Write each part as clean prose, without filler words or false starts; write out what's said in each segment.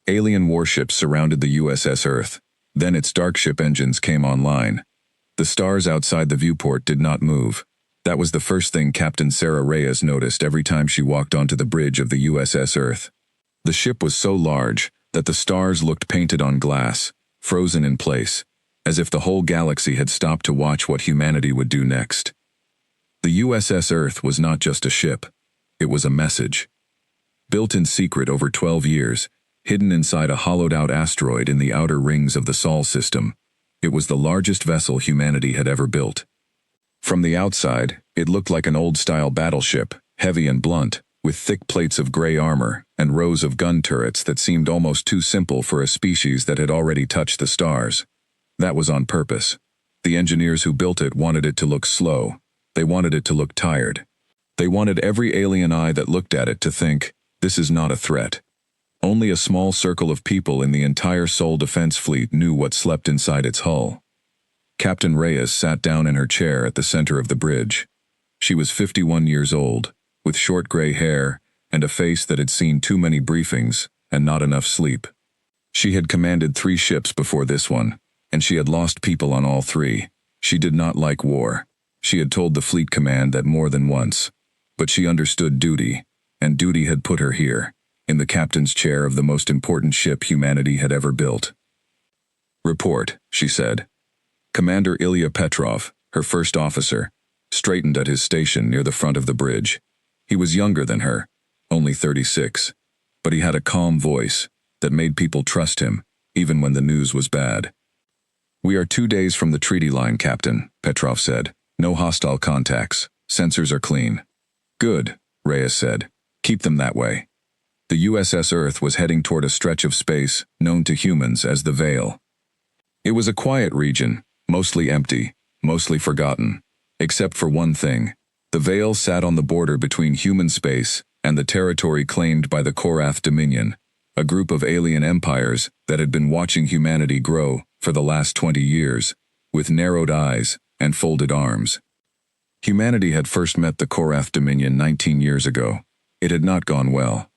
Alien warships surrounded the USS Earth. Then its dark ship engines came online. The stars outside the viewport did not move. That was the first thing Captain Sarah Reyes noticed every time she walked onto the bridge of the USS Earth. The ship was so large that the stars looked painted on glass, frozen in place, as if the whole galaxy had stopped to watch what humanity would do next. The USS Earth was not just a ship. It was a message. Built in secret over 12 years, hidden inside a hollowed-out asteroid in the outer rings of the Sol system, it was the largest vessel humanity had ever built. From the outside, it looked like an old-style battleship, heavy and blunt, with thick plates of gray armor and rows of gun turrets that seemed almost too simple for a species that had already touched the stars. That was on purpose. The engineers who built it wanted it to look slow. They wanted it to look tired. They wanted every alien eye that looked at it to think, this is not a threat. Only a small circle of people in the entire Sol defense fleet knew what slept inside its hull. Captain Reyes sat down in her chair at the center of the bridge. She was 51 years old, with short gray hair and a face that had seen too many briefings and not enough sleep. She had commanded 3 ships before this one, and she had lost people on all 3. She did not like war. She had told the fleet command that more than once. But she understood duty, and duty had put her here, in the captain's chair of the most important ship humanity had ever built. "Report," she said. Commander Ilya Petrov, her first officer, straightened at his station near the front of the bridge. He was younger than her, only 36, but he had a calm voice that made people trust him, even when the news was bad. "We are 2 days from the treaty line, Captain," Petrov said. "No hostile contacts. Sensors are clean." "Good," Reyes said. "Keep them that way." The USS Earth was heading toward a stretch of space known to humans as the Veil. It was a quiet region, mostly empty, mostly forgotten. Except for one thing. The Veil sat on the border between human space and the territory claimed by the Korath Dominion, a group of alien empires that had been watching humanity grow for the last 20 years, with narrowed eyes and folded arms. Humanity had first met the Korath Dominion 19 years ago. It had not gone well.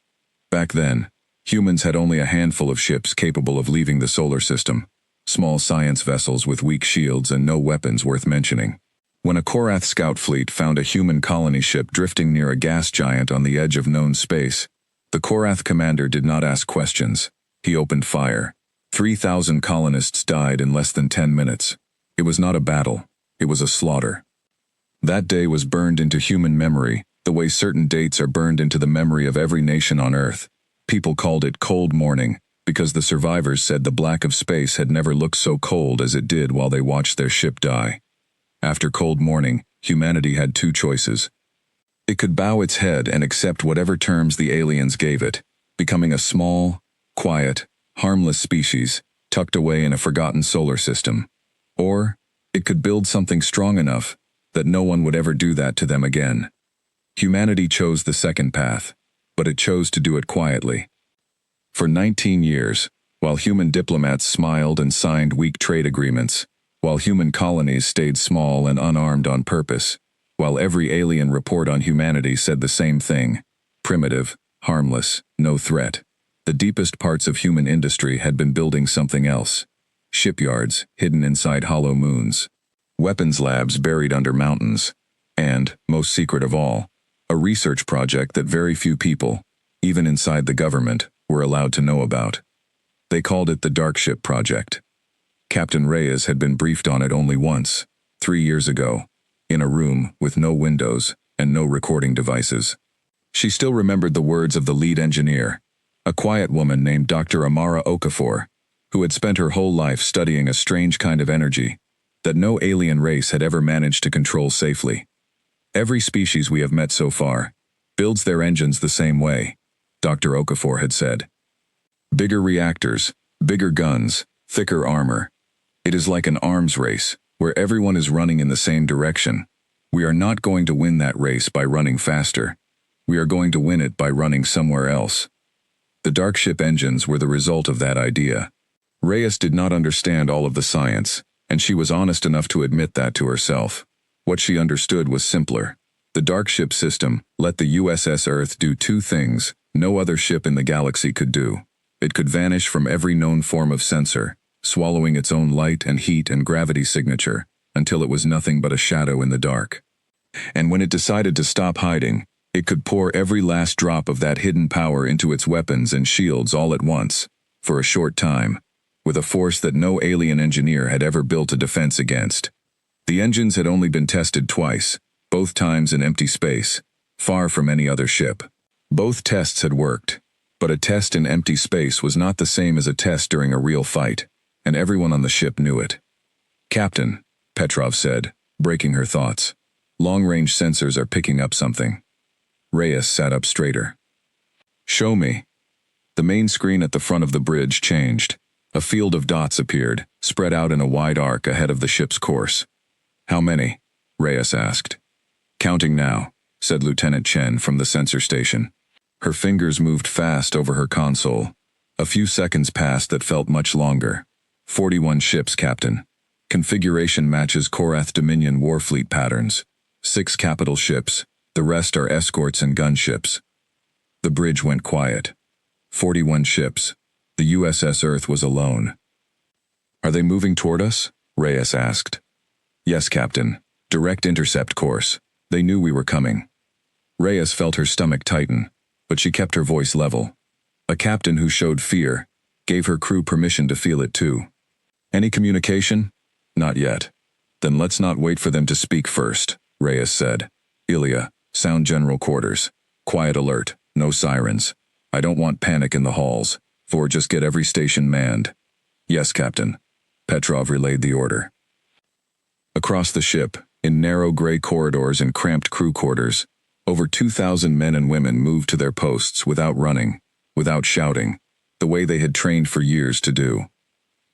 Back then, humans had only a handful of ships capable of leaving the solar system, small science vessels with weak shields and no weapons worth mentioning. When a Korath scout fleet found a human colony ship drifting near a gas giant on the edge of known space, the Korath commander did not ask questions. He opened fire. 3,000 colonists died in less than 10 minutes. It was not a battle. It was a slaughter. That day was burned into human memory, the way certain dates are burned into the memory of every nation on Earth. People called it Cold Morning, because the survivors said the black of space had never looked so cold as it did while they watched their ship die. After Cold Morning, humanity had 2 choices. It could bow its head and accept whatever terms the aliens gave it, becoming a small, quiet, harmless species, tucked away in a forgotten solar system. Or, it could build something strong enough that no one would ever do that to them again. Humanity chose the second path, but it chose to do it quietly. For 19 years, while human diplomats smiled and signed weak trade agreements, while human colonies stayed small and unarmed on purpose, while every alien report on humanity said the same thing, primitive, harmless, no threat, the deepest parts of human industry had been building something else. Shipyards hidden inside hollow moons, weapons labs buried under mountains, and, most secret of all, a research project that very few people, even inside the government, were allowed to know about. They called it the Dark Ship Project. Captain Reyes had been briefed on it only once, 3 years ago, in a room with no windows and no recording devices. She still remembered the words of the lead engineer, a quiet woman named Dr. Amara Okafor, who had spent her whole life studying a strange kind of energy that no alien race had ever managed to control safely. "Every species we have met so far builds their engines the same way," Dr. Okafor had said. "Bigger reactors, bigger guns, thicker armor. It is like an arms race, where everyone is running in the same direction. We are not going to win that race by running faster. We are going to win it by running somewhere else." The dark ship engines were the result of that idea. Reyes did not understand all of the science, and she was honest enough to admit that to herself. What she understood was simpler. The dark ship system let the USS Earth do 2 things no other ship in the galaxy could do. It could vanish from every known form of sensor, swallowing its own light and heat and gravity signature, until it was nothing but a shadow in the dark. And when it decided to stop hiding, it could pour every last drop of that hidden power into its weapons and shields all at once, for a short time, with a force that no alien engineer had ever built a defense against. The engines had only been tested twice, both times in empty space, far from any other ship. Both tests had worked, but a test in empty space was not the same as a test during a real fight, and everyone on the ship knew it. "Captain," Petrov said, breaking her thoughts, "long-range sensors are picking up something." Reyes sat up straighter. "Show me." The main screen at the front of the bridge changed. A field of dots appeared, spread out in a wide arc ahead of the ship's course. "How many?" Reyes asked. "Counting now," said Lieutenant Chen from the sensor station. Her fingers moved fast over her console. A few seconds passed that felt much longer. 41 ships, Captain. Configuration matches Korath Dominion Warfleet patterns. 6 capital ships, the rest are escorts and gunships. The bridge went quiet. 41 ships. The USS Earth was alone. "Are they moving toward us?" Reyes asked. "Yes, Captain. Direct intercept course. They knew we were coming." Reyes felt her stomach tighten, but she kept her voice level. A captain who showed fear gave her crew permission to feel it too. "Any communication?" "Not yet." "Then let's not wait for them to speak first," Reyes said. "Ilya, sound general quarters. Quiet alert, no sirens. I don't want panic in the halls. For just get every station manned." "Yes, Captain." Petrov relayed the order. Across the ship, in narrow gray corridors and cramped crew quarters, over 2,000 men and women moved to their posts without running, without shouting, the way they had trained for years to do.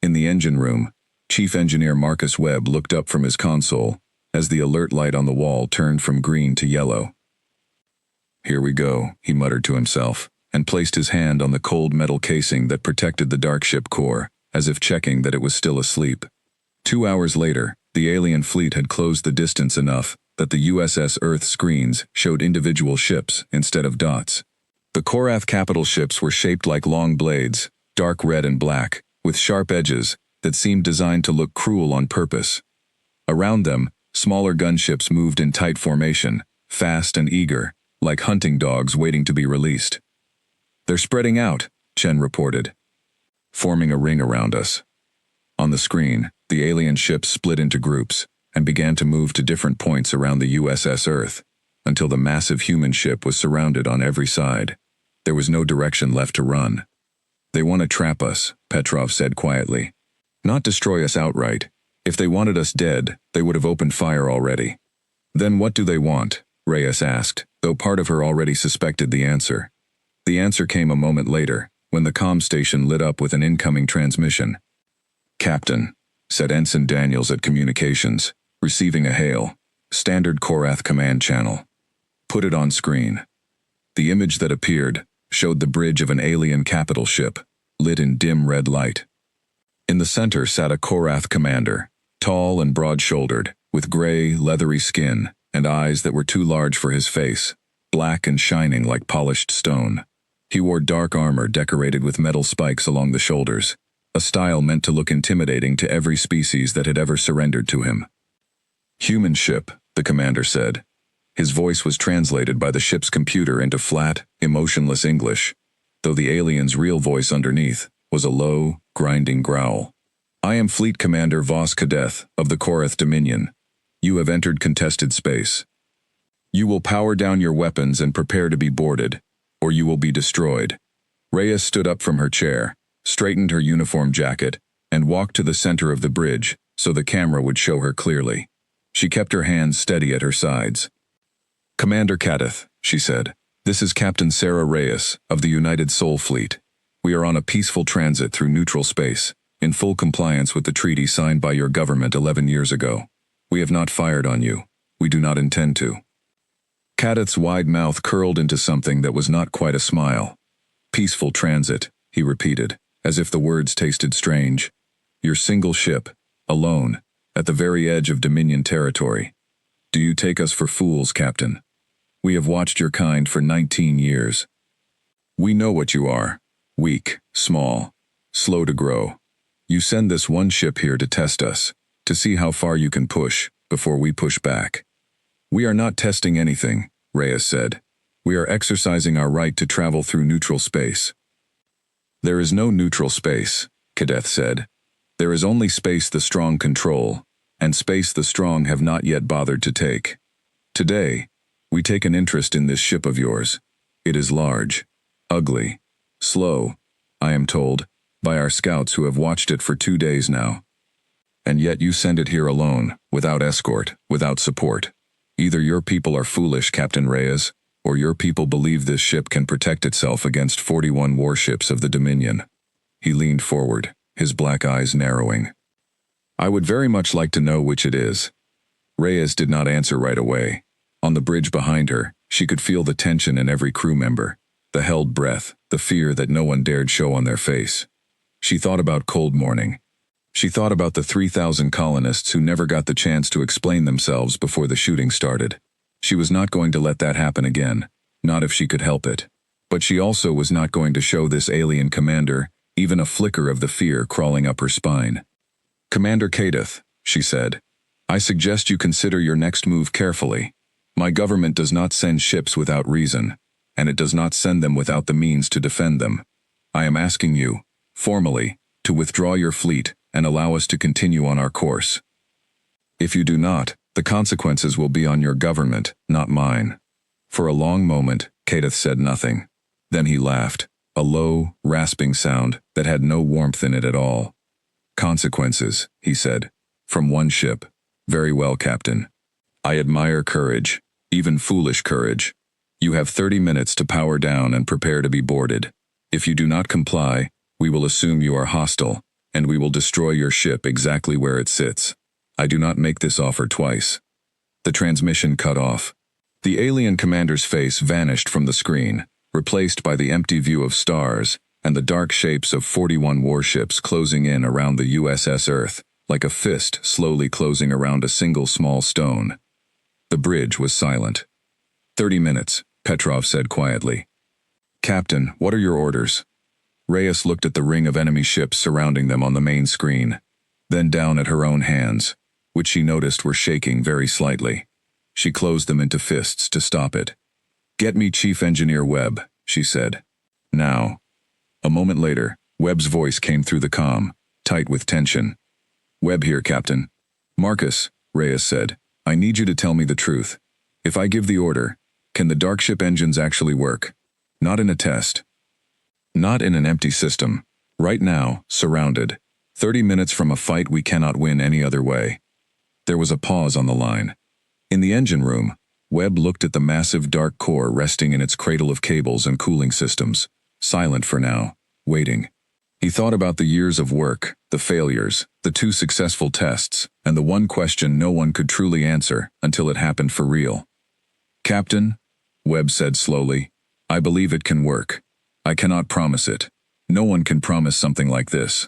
In the engine room, Chief Engineer Marcus Webb looked up from his console as the alert light on the wall turned from green to yellow. "Here we go," he muttered to himself, and placed his hand on the cold metal casing that protected the dark ship core, as if checking that it was still asleep. 2 hours later, the alien fleet had closed the distance enough that the USS Earth screens showed individual ships instead of dots. The Korath capital ships were shaped like long blades, dark red and black, with sharp edges that seemed designed to look cruel on purpose. Around them, smaller gunships moved in tight formation, fast and eager, like hunting dogs waiting to be released. "They're spreading out," Chen reported, "forming a ring around us." On the screen, the alien ships split into groups and began to move to different points around the USS Earth, until the massive human ship was surrounded on every side. There was no direction left to run. "They want to trap us," Petrov said quietly. "Not destroy us outright. If they wanted us dead, they would have opened fire already." "Then what do they want?" Reyes asked, though part of her already suspected the answer. The answer came a moment later, when the comm station lit up with an incoming transmission. "Captain," said Ensign Daniels at communications, receiving a hail. "Standard Korath command channel." "Put it on screen." The image that appeared showed the bridge of an alien capital ship, lit in dim red light. In the center sat a Korath commander, tall and broad-shouldered, with gray, leathery skin and eyes that were too large for his face, black and shining like polished stone. He wore dark armor decorated with metal spikes along the shoulders, a style meant to look intimidating to every species that had ever surrendered to him. "Human ship," the commander said. His voice was translated by the ship's computer into flat, emotionless English, though the alien's real voice underneath was a low, grinding growl. "I am Fleet Commander Vos Kadeth of the Korath Dominion. You have entered contested space. You will power down your weapons and prepare to be boarded, or you will be destroyed." Reyes stood up from her chair, straightened her uniform jacket, and walked to the center of the bridge so the camera would show her clearly. She kept her hands steady at her sides. "Commander Kadeth," she said, "this is Captain Sarah Reyes of the United Sol Fleet. We are on a peaceful transit through neutral space, in full compliance with the treaty signed by your government 11 years ago. We have not fired on you. We do not intend to." Kadeth's wide mouth curled into something that was not quite a smile. "Peaceful transit," he repeated, as if the words tasted strange. "Your single ship, alone, at the very edge of Dominion territory. Do you take us for fools, Captain? We have watched your kind for 19 years. We know what you are. Weak, small, slow to grow. You send this one ship here to test us, to see how far you can push, before we push back. We are not testing anything, Reyes said. We are exercising our right to travel through neutral space. There is no neutral space, Kadeth said. There is only space the strong control, and space the strong have not yet bothered to take. Today, we take an interest in this ship of yours. It is large, ugly, slow, I am told, by our scouts who have watched it for 2 days now. And yet you send it here alone, without escort, without support. Either your people are foolish, Captain Reyes, or your people believe this ship can protect itself against 41 warships of the Dominion. He leaned forward, his black eyes narrowing. I would very much like to know which it is. Reyes did not answer right away. On the bridge behind her, she could feel the tension in every crew member, the held breath, the fear that no one dared show on their face. She thought about Cold Morning. She thought about the 3,000 colonists who never got the chance to explain themselves before the shooting started. She was not going to let that happen again, not if she could help it. But she also was not going to show this alien commander even a flicker of the fear crawling up her spine. Commander Kadeth, she said, I suggest you consider your next move carefully. My government does not send ships without reason, and it does not send them without the means to defend them. I am asking you, formally, to withdraw your fleet and allow us to continue on our course. If you do not, the consequences will be on your government, not mine. For a long moment, Kadeth said nothing. Then he laughed, a low, rasping sound that had no warmth in it at all. Consequences, he said. From one ship. Very well, Captain. I admire courage, even foolish courage. You have 30 minutes to power down and prepare to be boarded. If you do not comply, we will assume you are hostile, and we will destroy your ship exactly where it sits. I do not make this offer twice. The transmission cut off. The alien commander's face vanished from the screen, replaced by the empty view of stars and the dark shapes of 41 warships closing in around the USS Earth, like a fist slowly closing around a single small stone. The bridge was silent. 30 minutes, Petrov said quietly. Captain, what are your orders? Reyes looked at the ring of enemy ships surrounding them on the main screen, then down at her own hands, which she noticed were shaking very slightly. She closed them into fists to stop it. Get me Chief Engineer Webb, she said. Now. A moment later, Webb's voice came through the comm, tight with tension. Webb here, Captain. Marcus, Reyes said, I need you to tell me the truth. If I give the order, can the dark ship engines actually work? Not in a test. Not in an empty system. Right now, surrounded. 30 minutes from a fight we cannot win any other way. There was a pause on the line. In the engine room, Webb looked at the massive dark core resting in its cradle of cables and cooling systems, silent for now, waiting. He thought about the years of work, the failures, the 2 successful tests, and the one question no one could truly answer until it happened for real. Captain, Webb said slowly, I believe it can work. I cannot promise it. No one can promise something like this.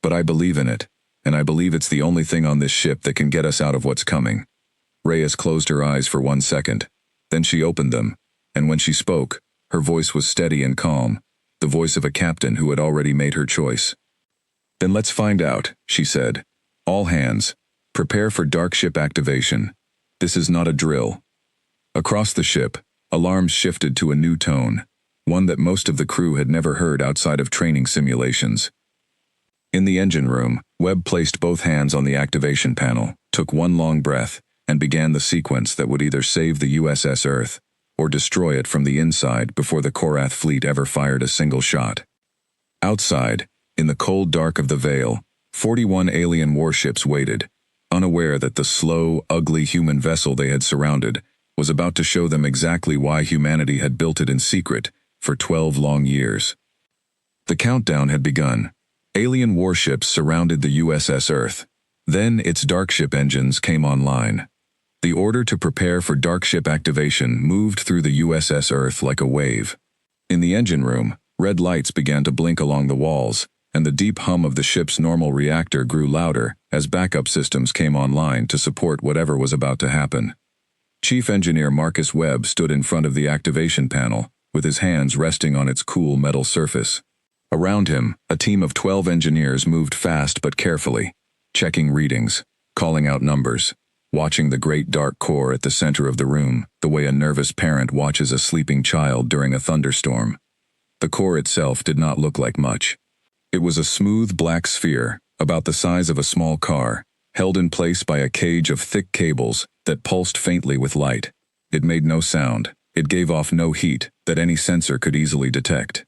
But I believe in it, and I believe it's the only thing on this ship that can get us out of what's coming. Reyes closed her eyes for 1 second. Then she opened them, and when she spoke, her voice was steady and calm, the voice of a captain who had already made her choice. Then let's find out, she said. All hands, prepare for dark ship activation. This is not a drill. Across the ship, alarms shifted to a new tone, one that most of the crew had never heard outside of training simulations. In the engine room, Webb placed both hands on the activation panel, took one long breath, and began the sequence that would either save the USS Earth or destroy it from the inside before the Korath fleet ever fired a single shot. Outside, in the cold dark of the Veil, 41 alien warships waited, unaware that the slow, ugly human vessel they had surrounded was about to show them exactly why humanity had built it in secret for 12 long years. The countdown had begun. Alien warships surrounded the USS Earth. Then its dark ship engines came online. The order to prepare for dark ship activation moved through the USS Earth like a wave. In the engine room, red lights began to blink along the walls, and the deep hum of the ship's normal reactor grew louder as backup systems came online to support whatever was about to happen. Chief Engineer Marcus Webb stood in front of the activation panel, with his hands resting on its cool metal surface. Around him, a team of 12 engineers moved fast but carefully, checking readings, calling out numbers, watching the great dark core at the center of the room, the way a nervous parent watches a sleeping child during a thunderstorm. The core itself did not look like much. It was a smooth black sphere, about the size of a small car, held in place by a cage of thick cables that pulsed faintly with light. It made no sound. It gave off no heat that any sensor could easily detect.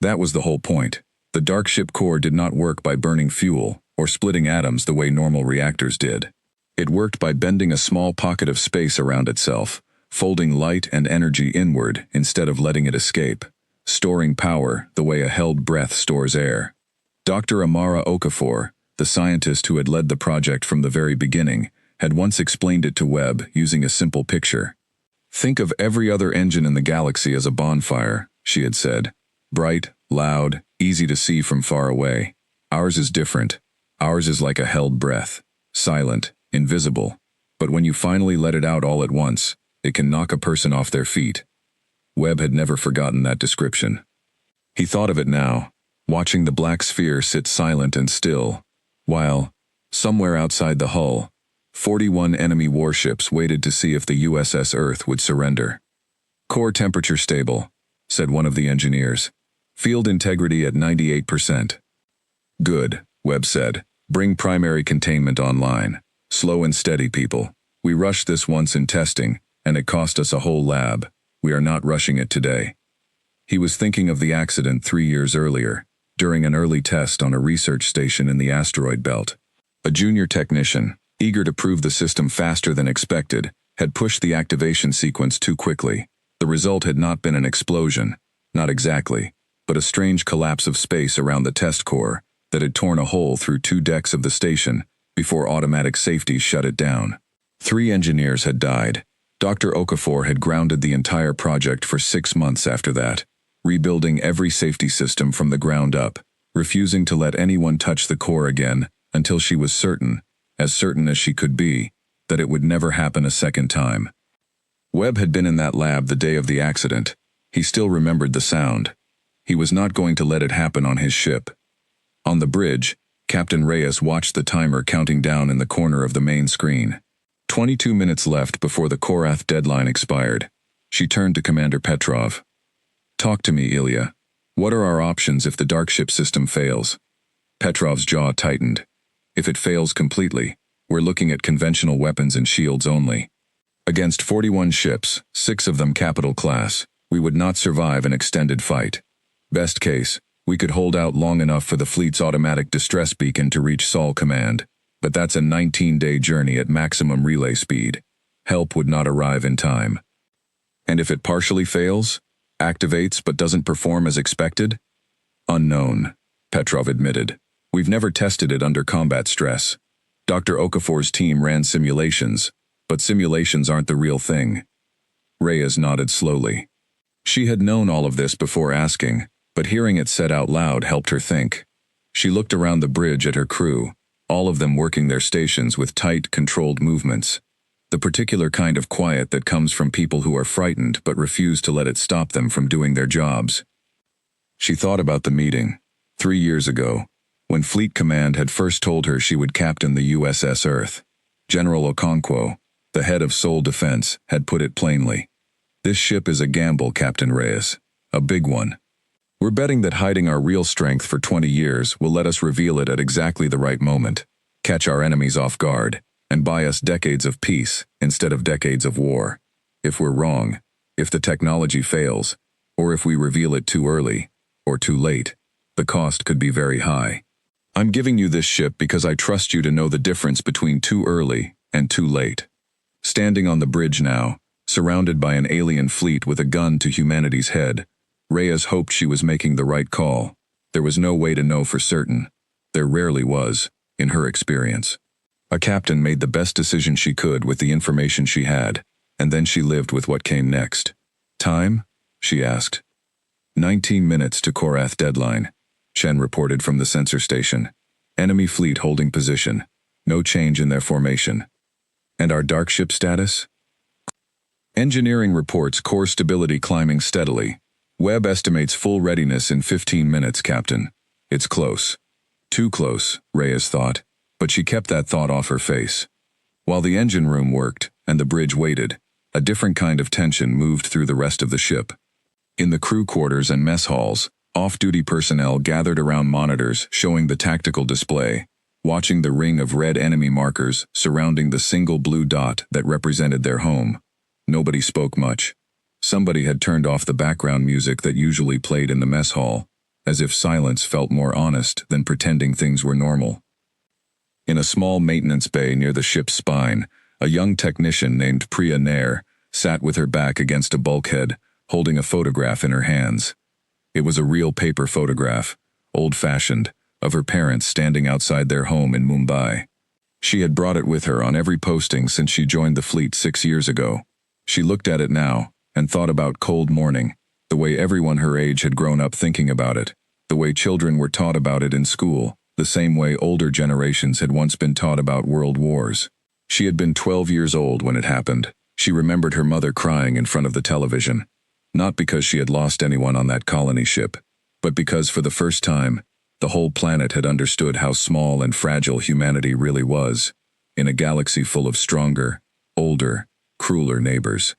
That was the whole point. The dark ship core did not work by burning fuel or splitting atoms the way normal reactors did. It worked by bending a small pocket of space around itself, folding light and energy inward instead of letting it escape, storing power the way a held breath stores air. Dr. Amara Okafor, the scientist who had led the project from the very beginning, had once explained it to Webb using a simple picture. "Think of every other engine in the galaxy as a bonfire," she had said. "Bright, loud, easy to see from far away. Ours is different. Ours is like a held breath, silent, invisible. But when you finally let it out all at once, it can knock a person off their feet." Webb had never forgotten that description. He thought of it now, watching the black sphere sit silent and still, while, somewhere outside the hull, 41 enemy warships waited to see if the USS Earth would surrender. "Core temperature stable," said one of the engineers. "Field integrity at 98%. "Good," Webb said. "Bring primary containment online. Slow and steady, people. We rushed this once in testing, and it cost us a whole lab. We are not rushing it today." He was thinking of the accident 3 years earlier, during an early test on a research station in the asteroid belt. A junior technician, eager to prove the system faster than expected, had pushed the activation sequence too quickly. The result had not been an explosion, not exactly, but a strange collapse of space around the test core that had torn a hole through 2 decks of the station before automatic safety shut it down. 3 engineers had died. Dr. Okafor had grounded the entire project for 6 months after that, rebuilding every safety system from the ground up, refusing to let anyone touch the core again until she was certain as she could be, that it would never happen a second time. Webb had been in that lab the day of the accident. He still remembered the sound. He was not going to let it happen on his ship. On the bridge, Captain Reyes watched the timer counting down in the corner of the main screen. 22 minutes left before the Korath deadline expired. She turned to Commander Petrov. "Talk to me, Ilya. What are our options if the dark ship system fails?" Petrov's jaw tightened. "If it fails completely, we're looking at conventional weapons and shields only. Against 41 ships, 6 of them capital class, we would not survive an extended fight. Best case, we could hold out long enough for the fleet's automatic distress beacon to reach Sol Command, but that's a 19-day journey at maximum relay speed. Help would not arrive in time. And if it partially fails, activates but doesn't perform as expected?" "Unknown," Petrov admitted. "We've never tested it under combat stress. Dr. Okafor's team ran simulations, but simulations aren't the real thing." Reyes nodded slowly. She had known all of this before asking, but hearing it said out loud helped her think. She looked around the bridge at her crew, all of them working their stations with tight, controlled movements. The particular kind of quiet that comes from people who are frightened but refuse to let it stop them from doing their jobs. She thought about the meeting, 3 years ago, when Fleet Command had first told her she would captain the USS Earth. General Okonkwo, the head of Sol Defense, had put it plainly. "This ship is a gamble, Captain Reyes. A big one. We're betting that hiding our real strength for 20 years will let us reveal it at exactly the right moment, catch our enemies off guard, and buy us decades of peace instead of decades of war. If we're wrong, if the technology fails, or if we reveal it too early, or too late, the cost could be very high. I'm giving you this ship because I trust you to know the difference between too early and too late." Standing on the bridge now, surrounded by an alien fleet with a gun to humanity's head, Reyes hoped she was making the right call. There was no way to know for certain. There rarely was, in her experience. A captain made the best decision she could with the information she had, and then she lived with what came next. "Time?" she asked. 19 minutes to Korath deadline, Chen reported from the sensor station. "Enemy fleet holding position. No change in their formation." "And our dark ship status?" "Engineering reports core stability climbing steadily. Webb estimates full readiness in 15 minutes, Captain. It's close. Too close, Reyes thought, but she kept that thought off her face. While the engine room worked, and the bridge waited, a different kind of tension moved through the rest of the ship. In the crew quarters and mess halls, off-duty personnel gathered around monitors showing the tactical display, watching the ring of red enemy markers surrounding the single blue dot that represented their home. Nobody spoke much. Somebody had turned off the background music that usually played in the mess hall, as if silence felt more honest than pretending things were normal. In a small maintenance bay near the ship's spine, a young technician named Priya Nair sat with her back against a bulkhead, holding a photograph in her hands. It was a real paper photograph, old-fashioned, of her parents standing outside their home in Mumbai. She had brought it with her on every posting since she joined the fleet 6 years ago. She looked at it now and thought about cold morning, the way everyone her age had grown up thinking about it, the way children were taught about it in school, the same way older generations had once been taught about world wars. She had been 12 years old when it happened. She remembered her mother crying in front of the television, not because she had lost anyone on that colony ship, but because for the first time, the whole planet had understood how small and fragile humanity really was, in a galaxy full of stronger, older, crueler neighbors.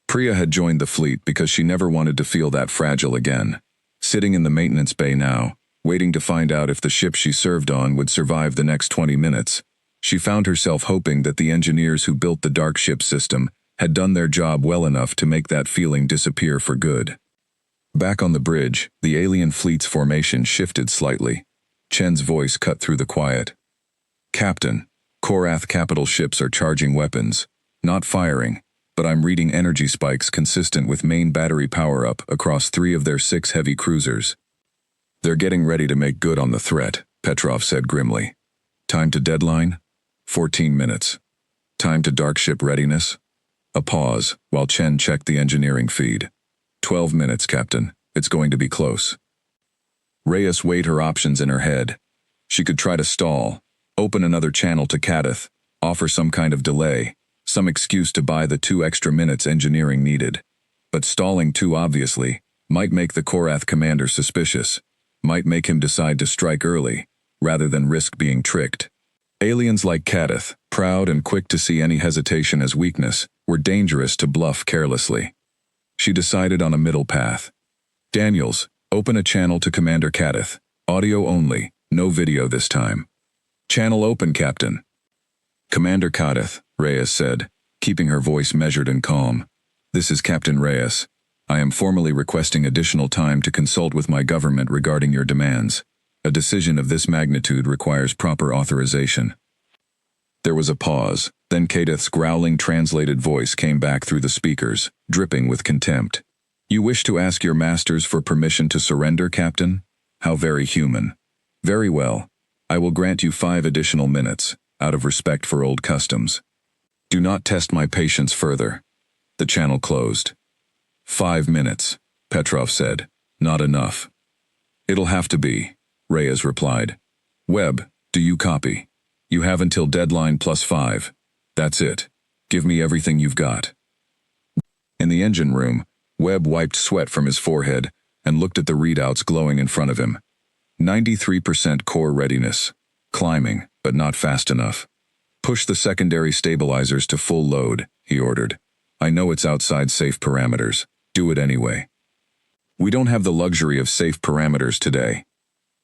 Priya had joined the fleet because she never wanted to feel that fragile again. Sitting in the maintenance bay now, waiting to find out if the ship she served on would survive the next 20 minutes, she found herself hoping that the engineers who built the dark ship system had done their job well enough to make that feeling disappear for good. Back on the bridge, the alien fleet's formation shifted slightly. Chen's voice cut through the quiet. "Captain, Korath capital ships are charging weapons, not firing, but I'm reading energy spikes consistent with main battery power-up across 3 of their 6 heavy cruisers. They're getting ready to make good on the threat," Petrov said grimly. "Time to deadline? 14 minutes. Time to dark ship readiness?" A pause, while Chen checked the engineering feed. 12 minutes, Captain. It's going to be close. Reyes weighed her options in her head. She could try to stall, open another channel to Kadath, offer some kind of delay, some excuse to buy the 2 extra minutes engineering needed. But stalling too obviously might make the Korath commander suspicious, might make him decide to strike early, rather than risk being tricked. Aliens like Kadath, proud and quick to see any hesitation as weakness, were dangerous to bluff carelessly. She decided on a middle path. "Daniels, open a channel to Commander Kadath. Audio only, no video this time." "Channel open, Captain." "Commander Kadath," Reyes said, keeping her voice measured and calm. "This is Captain Reyes. I am formally requesting additional time to consult with my government regarding your demands. A decision of this magnitude requires proper authorization." There was a pause, then Kadath's growling translated voice came back through the speakers, dripping with contempt. "You wish to ask your masters for permission to surrender, Captain? How very human. Very well. I will grant you 5 additional minutes, out of respect for old customs. Do not test my patience further." The channel closed. 5 minutes, Petrov said. "Not enough." "It'll have to be," Reyes replied. "Webb, do you copy? You have until deadline +5. That's it. Give me everything you've got." In the engine room, Webb wiped sweat from his forehead and looked at the readouts glowing in front of him. 93% core readiness. Climbing, but not fast enough. "Push the secondary stabilizers to full load," he ordered. "I know it's outside safe parameters. Do it anyway." "We don't have the luxury of safe parameters today."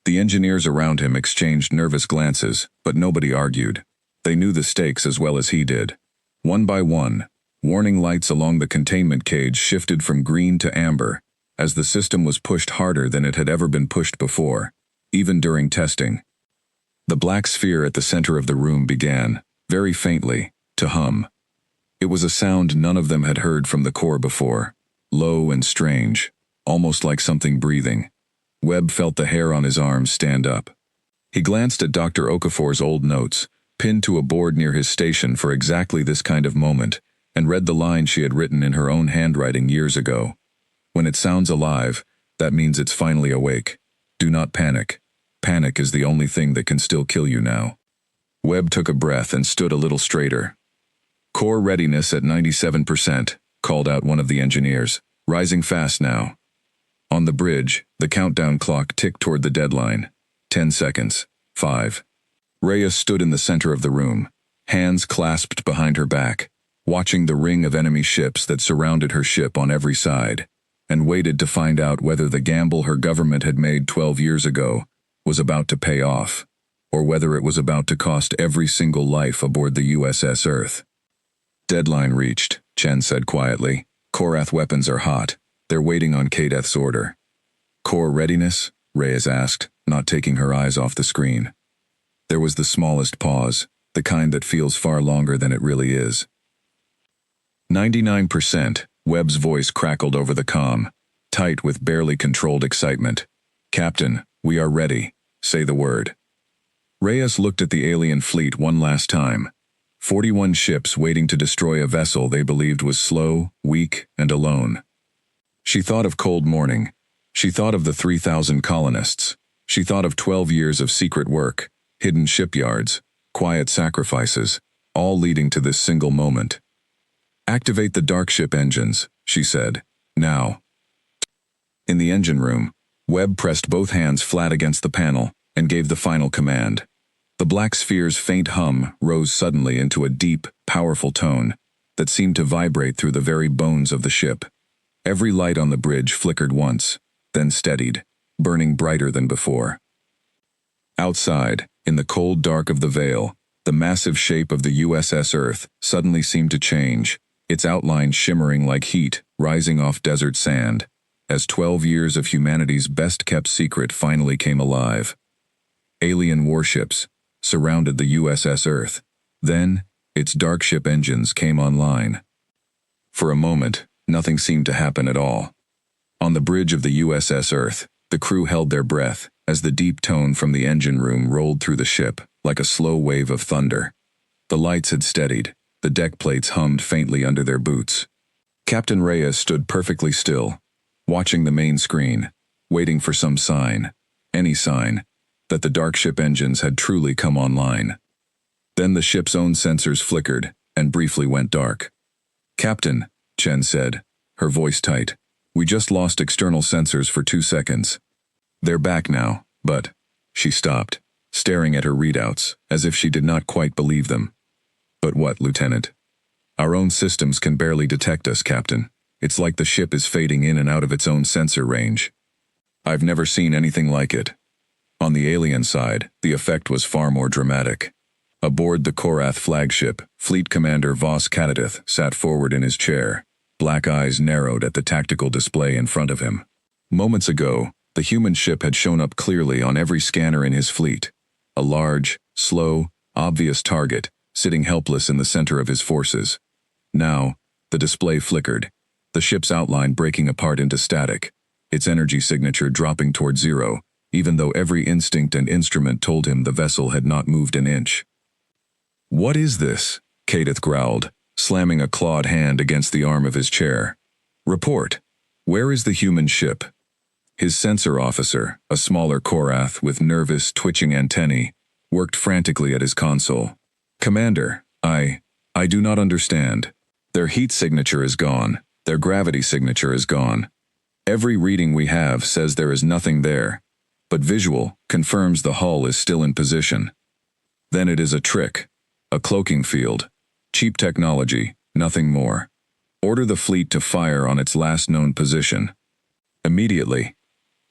The engineers around him exchanged nervous glances, but nobody argued. They knew the stakes as well as he did. One by one, warning lights along the containment cage shifted from green to amber, as the system was pushed harder than it had ever been pushed before, even during testing. The black sphere at the center of the room began, very faintly, to hum. It was a sound none of them had heard from the core before, low and strange, almost like something breathing. Webb felt the hair on his arms stand up. He glanced at Dr. Okafor's old notes, pinned to a board near his station for exactly this kind of moment, and read the line she had written in her own handwriting years ago. "When it sounds alive, that means it's finally awake. Do not panic. Panic is the only thing that can still kill you now." Webb took a breath and stood a little straighter. "Core readiness at 97%, called out one of the engineers. "Rising fast now." On the bridge, the countdown clock ticked toward the deadline. 10 seconds. 5. Reyes stood in the center of the room, hands clasped behind her back, watching the ring of enemy ships that surrounded her ship on every side, and waited to find out whether the gamble her government had made 12 years ago was about to pay off, or whether it was about to cost every single life aboard the USS Earth. Deadline reached, Chen said quietly. Korath weapons are hot. They're waiting on Kadeth's order. Core readiness? Reyes asked, not taking her eyes off the screen. There was the smallest pause, the kind that feels far longer than it really is. 99%, Webb's voice crackled over the comm, tight with barely controlled excitement. Captain, we are ready. Say the word. Reyes looked at the alien fleet one last time. 41 ships waiting to destroy a vessel they believed was slow, weak, and alone. She thought of cold morning. She thought of the 3,000 colonists. She thought of 12 years of secret work, hidden shipyards, quiet sacrifices, all leading to this single moment. Activate the dark ship engines, she said. Now. In the engine room, Webb pressed both hands flat against the panel and gave the final command. The black sphere's faint hum rose suddenly into a deep, powerful tone that seemed to vibrate through the very bones of the ship. Every light on the bridge flickered once, then steadied, burning brighter than before. Outside, in the cold dark of the veil, the massive shape of the USS Earth suddenly seemed to change, its outline shimmering like heat rising off desert sand, as 12 years of humanity's best-kept secret finally came alive. Alien warships surrounded the USS Earth. Then, its dark ship engines came online. For a moment, nothing seemed to happen at all. On the bridge of the USS Earth, the crew held their breath as the deep tone from the engine room rolled through the ship like a slow wave of thunder. The lights had steadied, the deck plates hummed faintly under their boots. Captain Reyes stood perfectly still, watching the main screen, waiting for some sign, any sign, that the dark ship engines had truly come online. Then the ship's own sensors flickered and briefly went dark. Captain, Chen said, her voice tight, we just lost external sensors for 2 seconds. They're back now, but... She stopped, staring at her readouts, as if she did not quite believe them. But what, Lieutenant? Our own systems can barely detect us, Captain. It's like the ship is fading in and out of its own sensor range. I've never seen anything like it. On the alien side, the effect was far more dramatic. Aboard the Korath flagship, Fleet Commander Voss Kadeth sat forward in his chair, black eyes narrowed at the tactical display in front of him. Moments ago, the human ship had shown up clearly on every scanner in his fleet. A large, slow, obvious target, sitting helpless in the center of his forces. Now, the display flickered, the ship's outline breaking apart into static, its energy signature dropping toward zero, even though every instinct and instrument told him the vessel had not moved an inch. What is this? Kadeth growled, slamming a clawed hand against the arm of his chair. Report. Where is the human ship? His sensor officer, a smaller Korath with nervous, twitching antennae, worked frantically at his console. Commander, I do not understand. Their heat signature is gone. Their gravity signature is gone. Every reading we have says there is nothing there, but visual confirms the hull is still in position. Then it is a trick, a cloaking field, cheap technology, nothing more. Order the fleet to fire on its last known position. Immediately.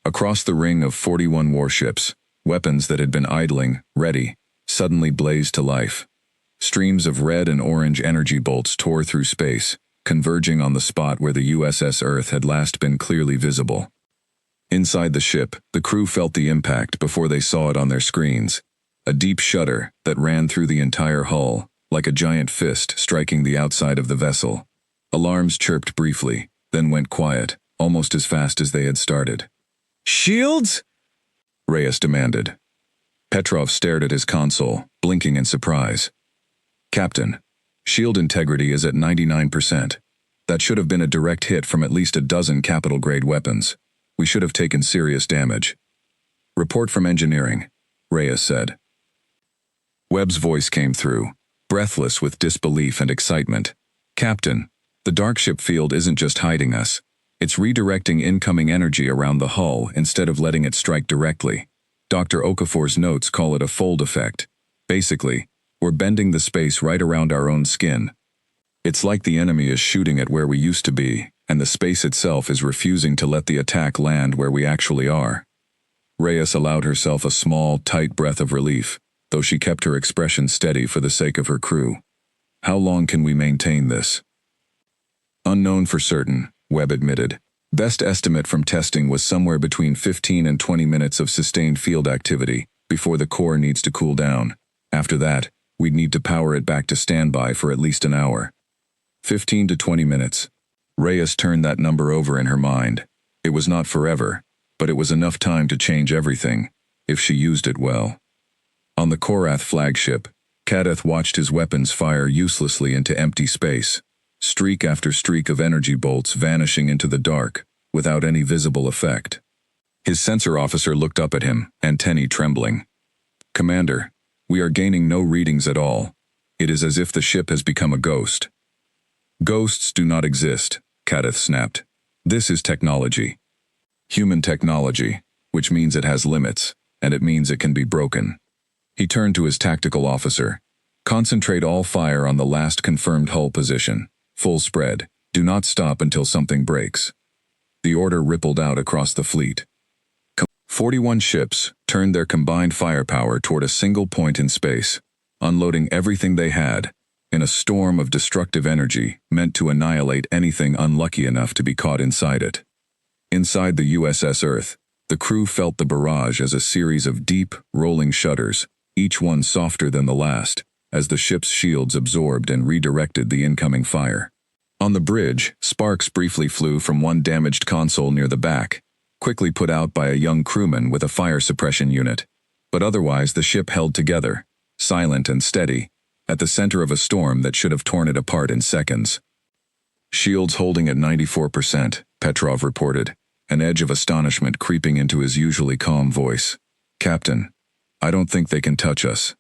Across the ring of 41 warships, weapons that had been idling, ready, suddenly blazed to life. Streams of red and orange energy bolts tore through space, converging on the spot where the USS Earth had last been clearly visible. Inside the ship, the crew felt the impact before they saw it on their screens, a deep shudder that ran through the entire hull, like a giant fist striking the outside of the vessel. Alarms chirped briefly, then went quiet, almost as fast as they had started. Shields? Reyes demanded. Petrov stared at his console, blinking in surprise. Captain, shield integrity is at 99%. That should have been a direct hit from at least a dozen capital-grade weapons. We should have taken serious damage. Report from engineering, Reyes said. Webb's voice came through, breathless with disbelief and excitement. Captain, the dark ship field isn't just hiding us. It's redirecting incoming energy around the hull instead of letting it strike directly. Dr. Okafor's notes call it a fold effect. Basically, we're bending the space right around our own skin. It's like the enemy is shooting at where we used to be, and the space itself is refusing to let the attack land where we actually are. Reyes allowed herself a small, tight breath of relief, though she kept her expression steady for the sake of her crew. How long can we maintain this? Unknown for certain, Webb admitted. Best estimate from testing was somewhere between 15 and 20 minutes of sustained field activity before the core needs to cool down. After that, we'd need to power it back to standby for at least an hour. 15 to 20 minutes. Reyes turned that number over in her mind. It was not forever, but it was enough time to change everything, if she used it well. On the Korath flagship, Kadeth watched his weapons fire uselessly into empty space, streak after streak of energy bolts vanishing into the dark, without any visible effect. His sensor officer looked up at him, antennae trembling. "Commander, we are gaining no readings at all. It is as if the ship has become a ghost." "Ghosts do not exist," Kadeth snapped. "This is technology. Human technology, which means it has limits, and it means it can be broken." He turned to his tactical officer. "Concentrate all fire on the last confirmed hull position. Full spread. Do not stop until something breaks." The order rippled out across the fleet. 41 ships turned their combined firepower toward a single point in space, unloading everything they had, in a storm of destructive energy meant to annihilate anything unlucky enough to be caught inside it. Inside the USS Earth, the crew felt the barrage as a series of deep, rolling shudders, each one softer than the last, as the ship's shields absorbed and redirected the incoming fire. On the bridge, sparks briefly flew from one damaged console near the back, quickly put out by a young crewman with a fire suppression unit. But otherwise the ship held together, silent and steady, at the center of a storm that should have torn it apart in seconds. "Shields holding at 94%, Petrov reported, an edge of astonishment creeping into his usually calm voice. "Captain, I don't think they can touch us."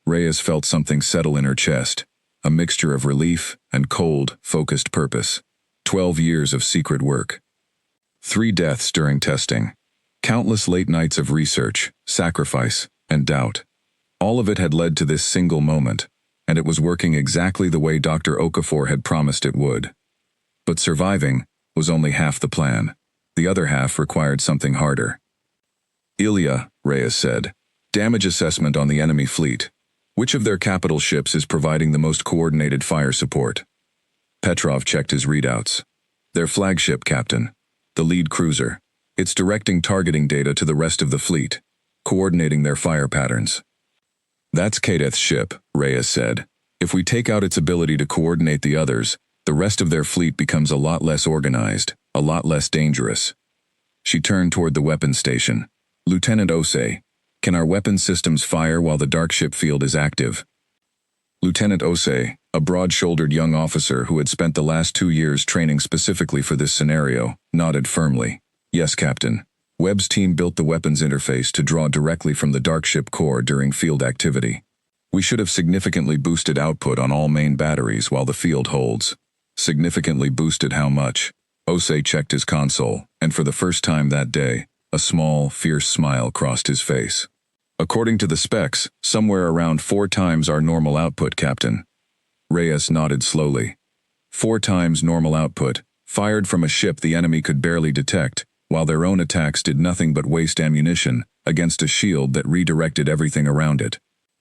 Reyes felt something settle in her chest, a mixture of relief and cold, focused purpose. 12 years of secret work. 3 deaths during testing. Countless late nights of research, sacrifice, and doubt. All of it had led to this single moment, and it was working exactly the way Dr. Okafor had promised it would. But surviving was only half the plan. The other half required something harder. "Ilya," Reyes said, "damage assessment on the enemy fleet. Which of their capital ships is providing the most coordinated fire support?" Petrov checked his readouts. "Their flagship, Captain. The lead cruiser. It's directing targeting data to the rest of the fleet, coordinating their fire patterns." "That's Kadeth's ship," Reyes said. "If we take out its ability to coordinate the others, the rest of their fleet becomes a lot less organized, a lot less dangerous." She turned toward the weapons station. "Lieutenant Osei, can our weapons systems fire while the dark ship field is active?" Lieutenant Osei, a broad-shouldered young officer who had spent the last 2 years training specifically for this scenario, nodded firmly. "Yes, Captain. Webb's team built the weapons interface to draw directly from the dark ship core during field activity. We should have significantly boosted output on all main batteries while the field holds." Significantly boosted how much? Osei checked his console, and for the first time that day, a small, fierce smile crossed his face. "According to the specs, somewhere around 4 times our normal output, Captain." Reyes nodded slowly. 4 times normal output, fired from a ship the enemy could barely detect, while their own attacks did nothing but waste ammunition against a shield that redirected everything around it.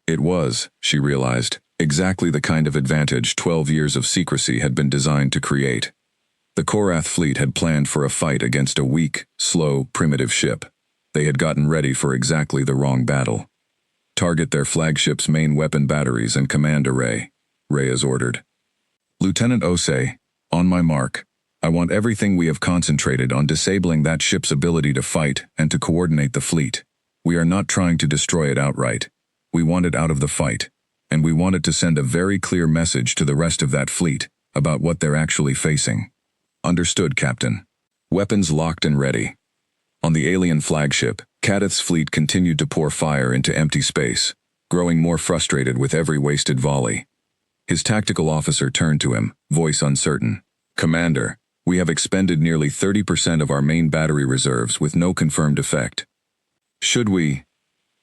It was, she realized, exactly the kind of advantage 12 years of secrecy had been designed to create. The Korath fleet had planned for a fight against a weak, slow, primitive ship. They had gotten ready for exactly the wrong battle. "Target their flagship's main weapon batteries and command array," Reyes ordered. "Lieutenant Osei, on my mark. I want everything we have concentrated on disabling that ship's ability to fight and to coordinate the fleet. We are not trying to destroy it outright. We want it out of the fight, and we want it to send a very clear message to the rest of that fleet about what they're actually facing." "Understood, Captain." Weapons locked and ready. On the alien flagship, Kadeth's fleet continued to pour fire into empty space, growing more frustrated with every wasted volley. His tactical officer turned to him, voice uncertain. "Commander, We have expended nearly 30% of our main battery reserves with no confirmed effect. Should we?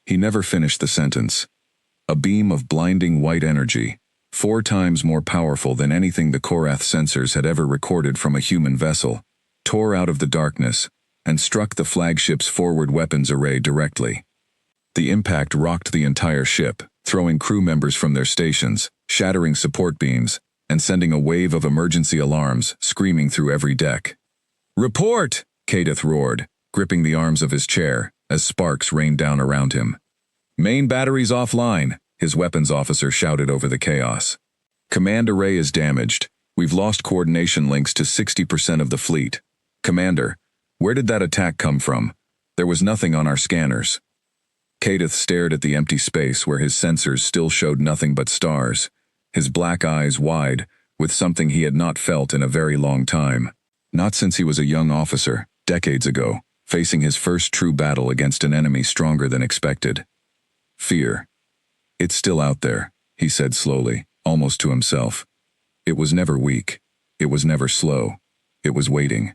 He never finished the sentence. A beam of blinding white energy, 4 times more powerful than anything the Korath sensors had ever recorded from a human vessel, tore out of the darkness and struck the flagship's forward weapons array directly. The impact rocked the entire ship, throwing crew members from their stations, shattering support beams, and sending a wave of emergency alarms screaming through every deck. "Report!" Kadeth roared, gripping the arms of his chair as sparks rained down around him. "Main batteries offline," his weapons officer shouted over the chaos. "Command array is damaged. We've lost coordination links to 60% of the fleet. Commander, where did that attack come from? There was nothing on our scanners." Kadeth stared at the empty space where his sensors still showed nothing but stars, his black eyes wide with something he had not felt in a very long time. Not since he was a young officer, decades ago, facing his first true battle against an enemy stronger than expected. Fear. "It's still out there," he said slowly, almost to himself. "It was never weak. It was never slow. It was waiting."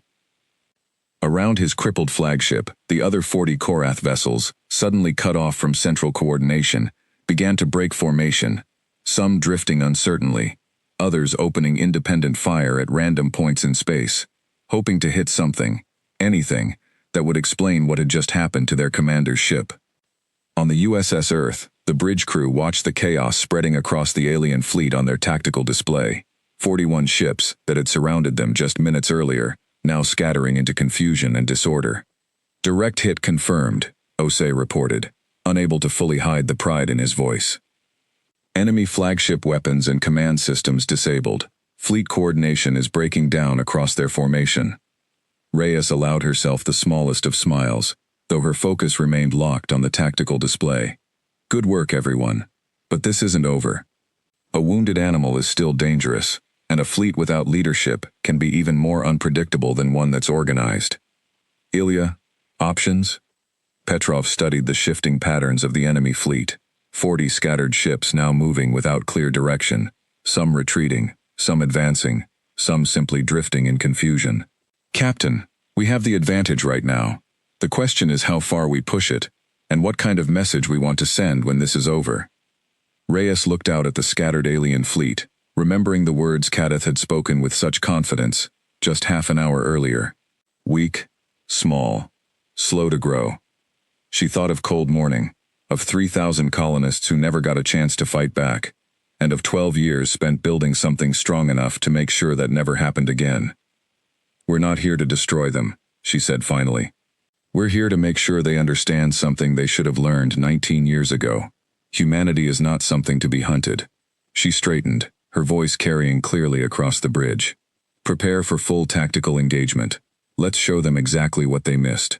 Around his crippled flagship, the other 40 Korath vessels, suddenly cut off from central coordination, began to break formation, some drifting uncertainly, others opening independent fire at random points in space, hoping to hit something, anything, that would explain what had just happened to their commander's ship. On the USS Earth, the bridge crew watched the chaos spreading across the alien fleet on their tactical display. 41 ships that had surrounded them just minutes earlier, now scattering into confusion and disorder. "Direct hit confirmed," Osei reported, unable to fully hide the pride in his voice. "Enemy flagship weapons and command systems disabled. Fleet coordination is breaking down across their formation." Reyes allowed herself the smallest of smiles, though her focus remained locked on the tactical display. "Good work, everyone. But this isn't over. A wounded animal is still dangerous, and a fleet without leadership can be even more unpredictable than one that's organized. Ilya, options?" Petrov studied the shifting patterns of the enemy fleet. 40 scattered ships now moving without clear direction, some retreating, some advancing, some simply drifting in confusion. "Captain, we have the advantage right now. The question is how far we push it, and what kind of message we want to send when this is over." Reyes looked out at the scattered alien fleet, remembering the words Kadeth had spoken with such confidence just half an hour earlier. Weak, small, slow to grow. She thought of Cold Morning, of 3,000 colonists who never got a chance to fight back, and of 12 years spent building something strong enough to make sure that never happened again. "We're not here to destroy them," she said finally. "We're here to make sure they understand something they should have learned 19 years ago. Humanity is not something to be hunted." She straightened, her voice carrying clearly across the bridge. "Prepare for full tactical engagement. Let's show them exactly what they missed."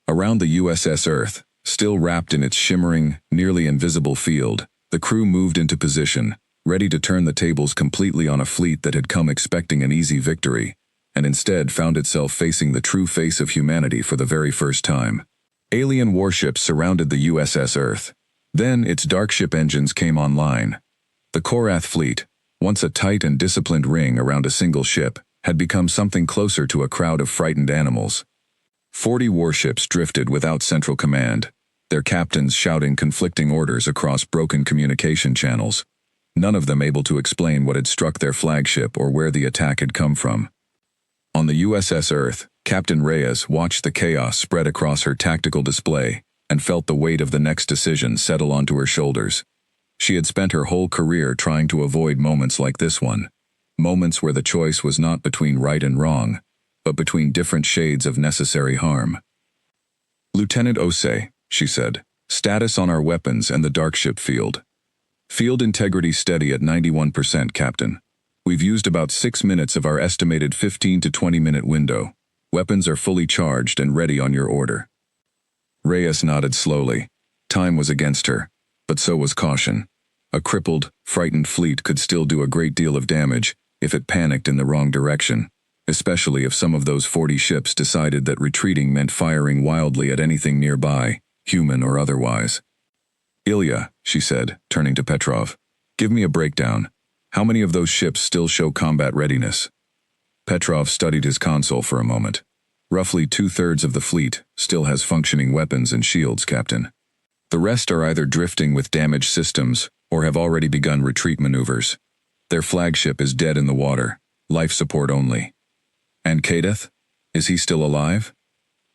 Around the USS Earth, still wrapped in its shimmering, nearly invisible field, the crew moved into position, ready to turn the tables completely on a fleet that had come expecting an easy victory, and instead found itself facing the true face of humanity for the very first time. Alien warships surrounded the USS Earth. Then its dark ship engines came online. The Korath fleet, once a tight and disciplined ring around a single ship, had become something closer to a crowd of frightened animals. 40 warships drifted without central command, their captains shouting conflicting orders across broken communication channels, none of them able to explain what had struck their flagship or where the attack had come from. On the USS Earth, Captain Reyes watched the chaos spread across her tactical display and felt the weight of the next decision settle onto her shoulders. She had spent her whole career trying to avoid moments like this one, moments where the choice was not between right and wrong, but between different shades of necessary harm. "Lieutenant Osei," she said, "status on our weapons and the dark ship field. Field integrity steady at 91%, Captain. We've used about 6 minutes of our estimated 15 to 20-minute window. Weapons are fully charged and ready on your order." Reyes nodded slowly. Time was against her, but so was caution. A crippled, frightened fleet could still do a great deal of damage if it panicked in the wrong direction, especially if some of those 40 ships decided that retreating meant firing wildly at anything nearby, human or otherwise. "Ilya," she said, turning to Petrov, "give me a breakdown. How many of those ships still show combat readiness?" Petrov studied his console for a moment. Roughly 2/3 of the fleet still has functioning weapons and shields, Captain. The rest are either drifting with damaged systems or have already begun retreat maneuvers. Their flagship is dead in the water, life support only. And Kadeth? Is he still alive?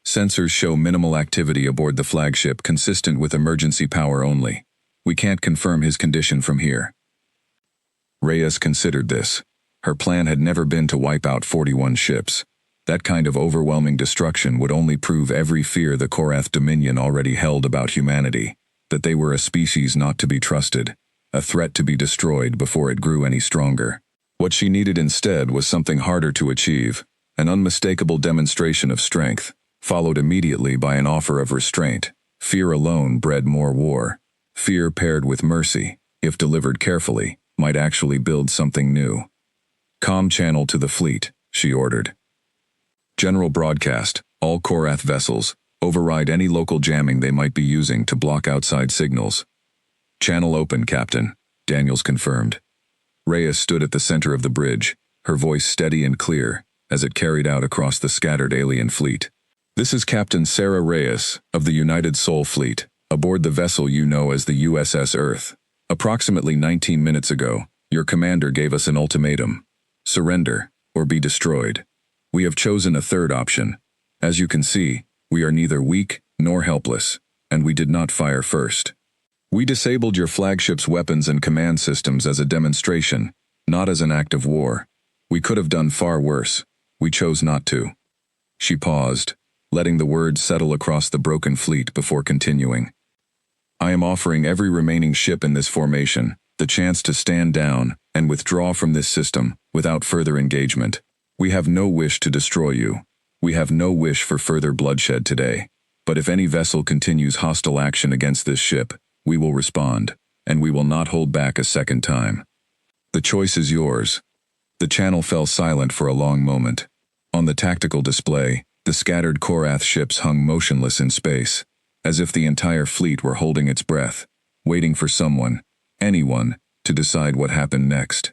Sensors show minimal activity aboard the flagship consistent with emergency power only. We can't confirm his condition from here. Reyes considered this. Her plan had never been to wipe out 41 ships. That kind of overwhelming destruction would only prove every fear the Korath Dominion already held about humanity, that they were a species not to be trusted, a threat to be destroyed before it grew any stronger. What she needed instead was something harder to achieve, an unmistakable demonstration of strength, followed immediately by an offer of restraint. Fear alone bred more war. Fear paired with mercy, if delivered carefully, might actually build something new. "Comm channel to the fleet," she ordered. "General broadcast, all Korath vessels, override any local jamming they might be using to block outside signals." "Channel open, Captain," Daniels confirmed. Reyes stood at the center of the bridge, her voice steady and clear, as it carried out across the scattered alien fleet. "This is Captain Sarah Reyes, of the United Sol Fleet, aboard the vessel you know as the USS Earth. Approximately 19 minutes ago, your commander gave us an ultimatum. Surrender, or be destroyed. We have chosen a third option. As you can see, we are neither weak nor helpless, and we did not fire first. We disabled your flagship's weapons and command systems as a demonstration, not as an act of war. We could have done far worse. We chose not to." She paused, letting the words settle across the broken fleet before continuing. "I am offering every remaining ship in this formation the chance to stand down and withdraw from this system without further engagement. We have no wish to destroy you. We have no wish for further bloodshed today. But if any vessel continues hostile action against this ship, we will respond, and we will not hold back a second time. The choice is yours." The channel fell silent for a long moment. On the tactical display, the scattered Korath ships hung motionless in space, as if the entire fleet were holding its breath, waiting for someone, anyone, to decide what happened next.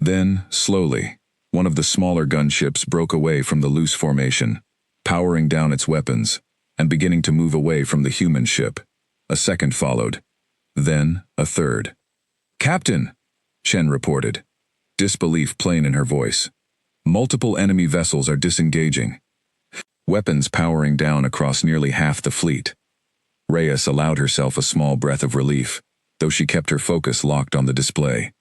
Then, slowly, one of the smaller gunships broke away from the loose formation, powering down its weapons, and beginning to move away from the human ship. A second followed. Then, a third. "Captain!" Shen reported, disbelief plain in her voice. "Multiple enemy vessels are disengaging." Weapons powering down across nearly half the fleet. Reyes allowed herself a small breath of relief, though she kept her focus locked on the display.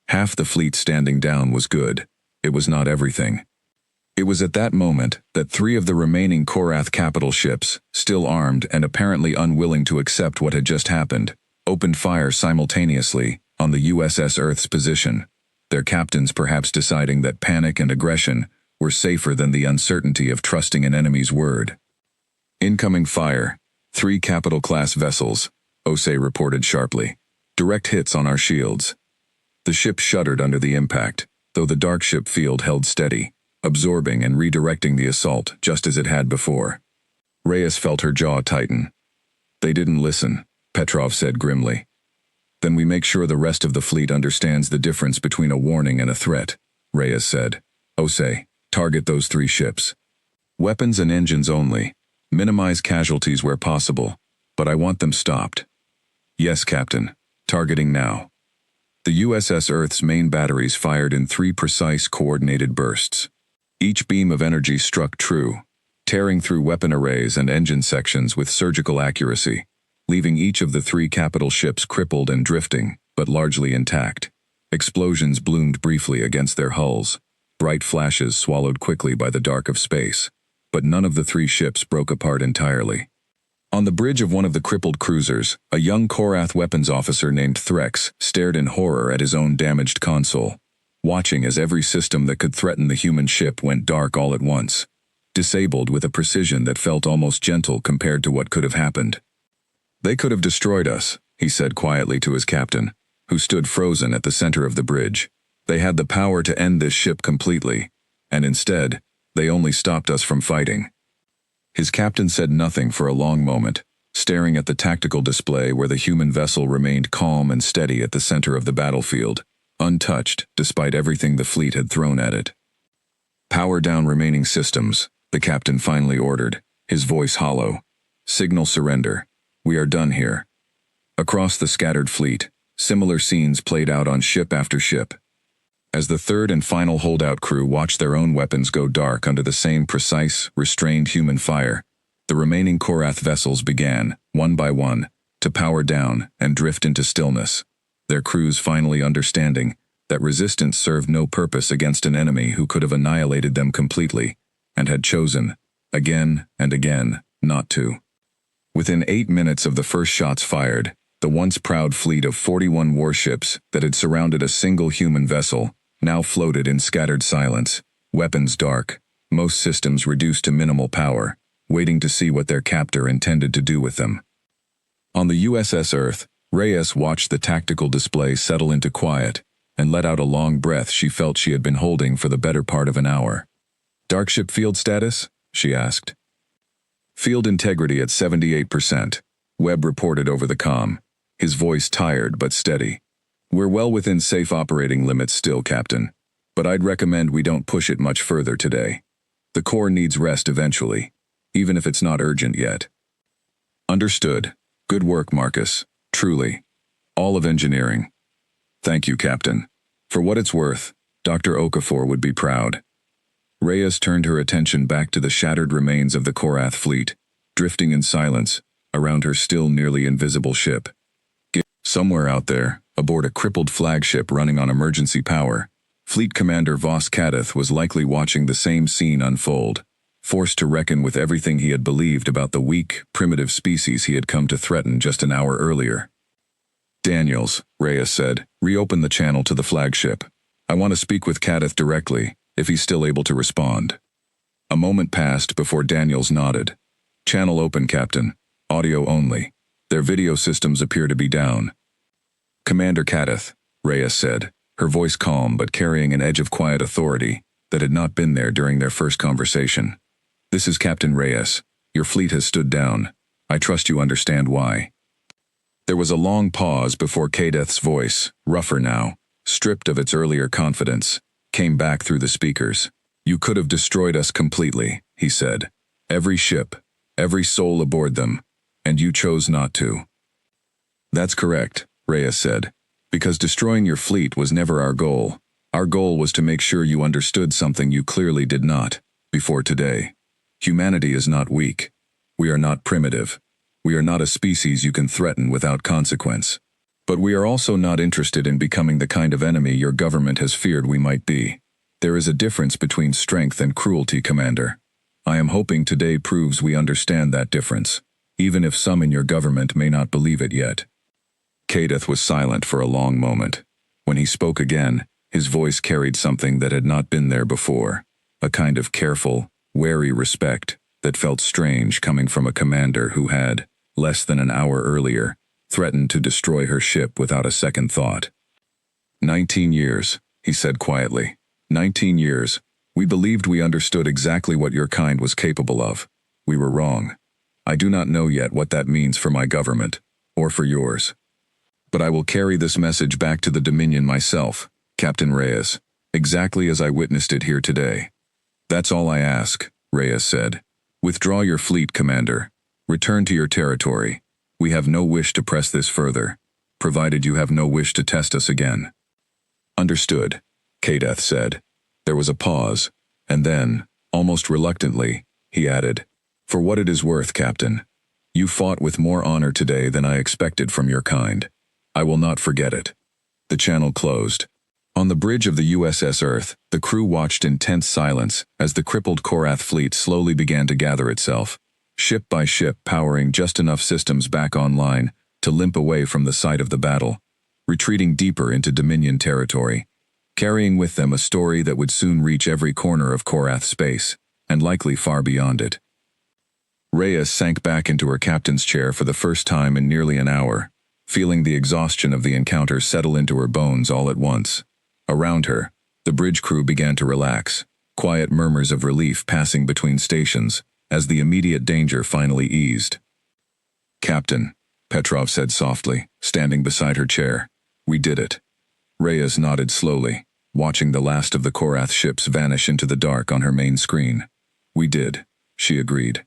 Half the fleet standing down was good. It was not everything. It was at that moment that 3 of the remaining Korath capital ships, still armed and apparently unwilling to accept what had just happened, opened fire simultaneously on the USS Earth's position, their captains perhaps deciding that panic and aggression were safer than the uncertainty of trusting an enemy's word. "Incoming fire. 3 capital-class vessels," Osei reported sharply. "Direct hits on our shields." The ship shuddered under the impact, though the dark ship field held steady, absorbing and redirecting the assault just as it had before. Reyes felt her jaw tighten. "They didn't listen," Petrov said grimly. "Then we make sure the rest of the fleet understands the difference between a warning and a threat," Reyes said. "Osei, target those 3 ships. Weapons and engines only. Minimize casualties where possible, but I want them stopped." "Yes, Captain. Targeting now." The USS Earth's main batteries fired in 3 precise coordinated bursts. Each beam of energy struck true, tearing through weapon arrays and engine sections with surgical accuracy, leaving each of the 3 capital ships crippled and drifting, but largely intact. Explosions bloomed briefly against their hulls, bright flashes swallowed quickly by the dark of space, but none of the 3 ships broke apart entirely. On the bridge of one of the crippled cruisers, a young Korath weapons officer named Threx stared in horror at his own damaged console, watching as every system that could threaten the human ship went dark all at once, disabled with a precision that felt almost gentle compared to what could have happened. "They could have destroyed us," he said quietly to his captain, who stood frozen at the center of the bridge. "They had the power to end this ship completely, and instead, they only stopped us from fighting." His captain said nothing for a long moment, staring at the tactical display where the human vessel remained calm and steady at the center of the battlefield, untouched despite everything the fleet had thrown at it. Power down remaining systems, the captain finally ordered, his voice hollow. Signal surrender. We are done here. Across the scattered fleet, similar scenes played out on ship after ship. As the third and final holdout crew watched their own weapons go dark under the same precise, restrained human fire, the remaining Korath vessels began, one by one, to power down and drift into stillness, their crews finally understanding that resistance served no purpose against an enemy who could have annihilated them completely, and had chosen, again and again, not to. Within 8 minutes of the first shots fired, the once proud fleet of 41 warships that had surrounded a single human vessel now floated in scattered silence, weapons dark, most systems reduced to minimal power, waiting to see what their captor intended to do with them. On the USS Earth, Reyes watched the tactical display settle into quiet, and let out a long breath she felt she had been holding for the better part of an hour. "Darkship field status?" she asked. "Field integrity at 78%, Webb reported over the comm, his voice tired but steady. "We're well within safe operating limits still, Captain, but I'd recommend we don't push it much further today. The core needs rest eventually, even if it's not urgent yet." "Understood. Good work, Marcus. Truly. All of engineering." "Thank you, Captain. For what it's worth, Dr. Okafor would be proud." Reyes turned her attention back to the shattered remains of the Korath fleet, drifting in silence around her still nearly invisible ship. Somewhere out there, aboard a crippled flagship running on emergency power, Fleet Commander Voss Kadath was likely watching the same scene unfold, forced to reckon with everything he had believed about the weak, primitive species he had come to threaten just an hour earlier. "Daniels," Reyes said, "reopen the channel to the flagship. I want to speak with Kadath directly, if he's still able to respond." A moment passed before Daniels nodded. "Channel open, Captain. Audio only. Their video systems appear to be down." "Commander Kadath," Reyes said, her voice calm but carrying an edge of quiet authority that had not been there during their first conversation. "This is Captain Reyes. Your fleet has stood down. I trust you understand why." There was a long pause before Kadath's voice, rougher now, stripped of its earlier confidence, came back through the speakers. "You could have destroyed us completely," he said. "Every ship, every soul aboard them, and you chose not to." "That's correct," Reyes said, "because destroying your fleet was never our goal. Our goal was to make sure you understood something you clearly did not, before today. Humanity is not weak. We are not primitive. We are not a species you can threaten without consequence. But we are also not interested in becoming the kind of enemy your government has feared we might be. There is a difference between strength and cruelty, Commander. I am hoping today proves we understand that difference, even if some in your government may not believe it yet." Kadath was silent for a long moment. When he spoke again, his voice carried something that had not been there before, a kind of careful, wary respect that felt strange coming from a commander who had, less than an hour earlier, threatened to destroy her ship without a second thought. 19 years, he said quietly. 19 years. We believed we understood exactly what your kind was capable of. We were wrong. I do not know yet what that means for my government, or for yours. But I will carry this message back to the Dominion myself, Captain Reyes, exactly as I witnessed it here today. That's all I ask, Reyes said. Withdraw your fleet, Commander. Return to your territory. We have no wish to press this further, provided you have no wish to test us again. Understood, Kadath said. There was a pause, and then, almost reluctantly, he added, For what it is worth, Captain, you fought with more honor today than I expected from your kind. I will not forget it. The channel closed. On the bridge of the USS Earth, the crew watched in tense silence as the crippled Korath fleet slowly began to gather itself, ship by ship powering just enough systems back online to limp away from the site of the battle, retreating deeper into Dominion territory, carrying with them a story that would soon reach every corner of Korath space, and likely far beyond it. Reyes sank back into her captain's chair for the first time in nearly an hour, feeling the exhaustion of the encounter settle into her bones all at once. Around her, the bridge crew began to relax, quiet murmurs of relief passing between stations as the immediate danger finally eased. Captain, Petrov said softly, standing beside her chair, we did it. Reyes nodded slowly. watching the last of the Korath ships vanish into the dark on her main screen. "We did," she agreed.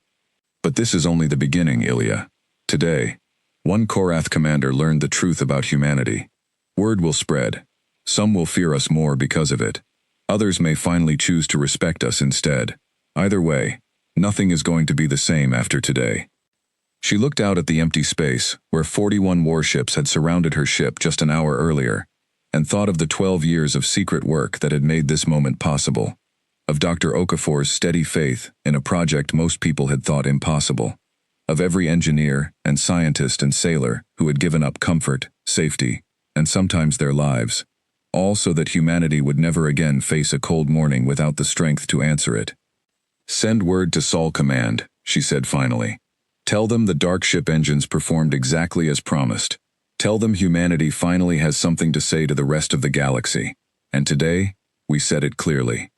"But this is only the beginning, Ilya. Today, one Korath commander learned the truth about humanity. Word will spread. Some will fear us more because of it. Others may finally choose to respect us instead. Either way, nothing is going to be the same after today." She looked out at the empty space, where 41 warships had surrounded her ship just an hour earlier, and thought of the 12 years of secret work that had made this moment possible, of Dr. Okafor's steady faith in a project most people had thought impossible, of every engineer and scientist and sailor who had given up comfort, safety, and sometimes their lives, all so that humanity would never again face a cold morning without the strength to answer it. "Send word to Sol Command," she said finally. "Tell them the dark ship engines performed exactly as promised. Tell them humanity finally has something to say to the rest of the galaxy. And today, we said it clearly."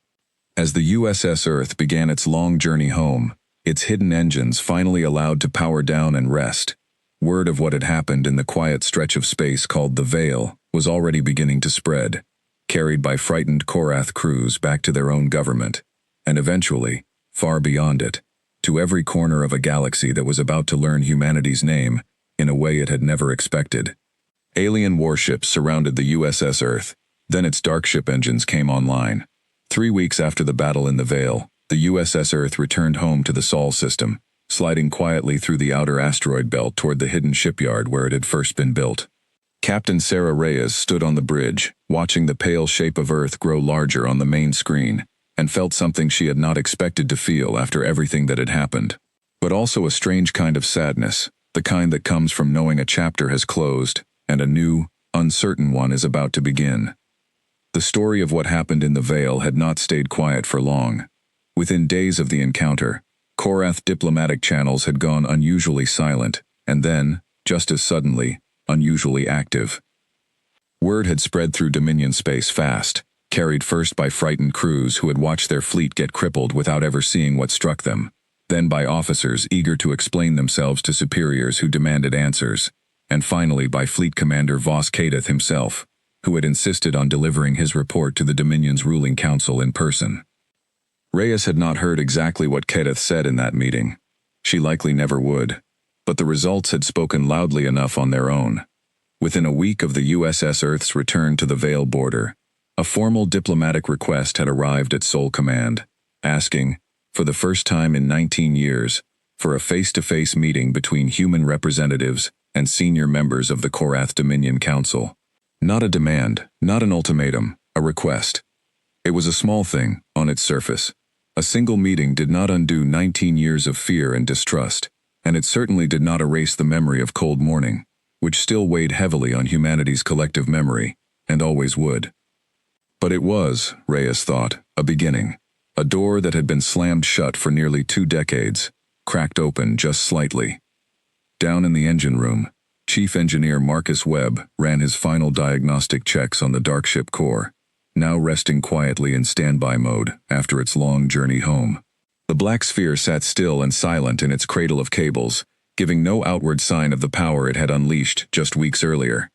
As the USS Earth began its long journey home, its hidden engines finally allowed to power down and rest, word of what had happened in the quiet stretch of space called the Veil was already beginning to spread, carried by frightened Korath crews back to their own government, and eventually, far beyond it, to every corner of a galaxy that was about to learn humanity's name in a way it had never expected. Alien warships surrounded the USS Earth, then its dark ship engines came online. 3 weeks after the battle in the Veil, the USS Earth returned home to the Sol system, sliding quietly through the outer asteroid belt toward the hidden shipyard where it had first been built. Captain Sarah Reyes stood on the bridge, watching the pale shape of Earth grow larger on the main screen, and felt something she had not expected to feel after everything that had happened. But also a strange kind of sadness, the kind that comes from knowing a chapter has closed, and a new, uncertain one is about to begin. The story of what happened in the Veil had not stayed quiet for long. Within days of the encounter, Korath diplomatic channels had gone unusually silent, and then, just as suddenly, unusually active. Word had spread through Dominion space fast, carried first by frightened crews who had watched their fleet get crippled without ever seeing what struck them, then by officers eager to explain themselves to superiors who demanded answers, and finally by Fleet Commander Vos Kadeth himself, who had insisted on delivering his report to the Dominion's ruling council in person. Reyes had not heard exactly what Kadeth said in that meeting. She likely never would, but the results had spoken loudly enough on their own. Within a week of the USS Earth's return to the Veil border, a formal diplomatic request had arrived at Sol Command, asking, for the first time in 19 years, for a face-to-face meeting between human representatives and senior members of the Korath Dominion Council. Not a demand, not an ultimatum, a request. It was a small thing, on its surface. A single meeting did not undo 19 years of fear and distrust, and it certainly did not erase the memory of Cold Morning, which still weighed heavily on humanity's collective memory, and always would. But it was, Reyes thought, a beginning. A door that had been slammed shut for nearly 2 decades, cracked open just slightly. Down in the engine room, Chief Engineer Marcus Webb ran his final diagnostic checks on the dark ship core, now resting quietly in standby mode after its long journey home. The black sphere sat still and silent in its cradle of cables, giving no outward sign of the power it had unleashed just weeks earlier.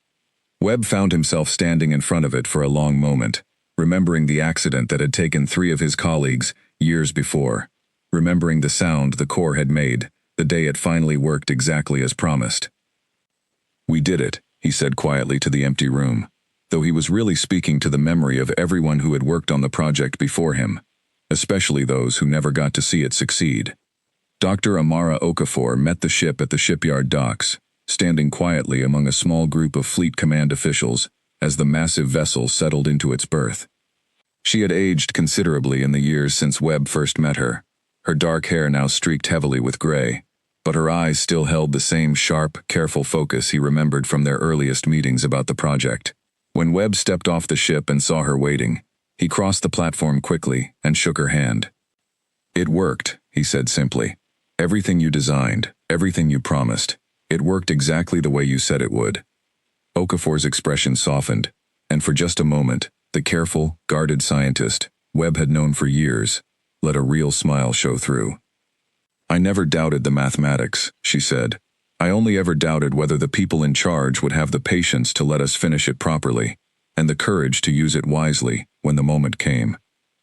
Webb found himself standing in front of it for a long moment, remembering the accident that had taken 3 of his colleagues years before, remembering the sound the core had made the day it finally worked exactly as promised. "We did it," he said quietly to the empty room, though he was really speaking to the memory of everyone who had worked on the project before him, especially those who never got to see it succeed. Dr. Amara Okafor met the ship at the shipyard docks, standing quietly among a small group of Fleet Command officials as the massive vessel settled into its berth. She had aged considerably in the years since Webb first met her, her dark hair now streaked heavily with gray, but her eyes still held the same sharp, careful focus he remembered from their earliest meetings about the project. When Webb stepped off the ship and saw her waiting, he crossed the platform quickly and shook her hand. "It worked," he said simply. "Everything you designed, everything you promised, it worked exactly the way you said it would." Okafor's expression softened, and for just a moment, the careful, guarded scientist Webb had known for years let a real smile show through. "I never doubted the mathematics," she said. "I only ever doubted whether the people in charge would have the patience to let us finish it properly. and the courage to use it wisely when the moment came.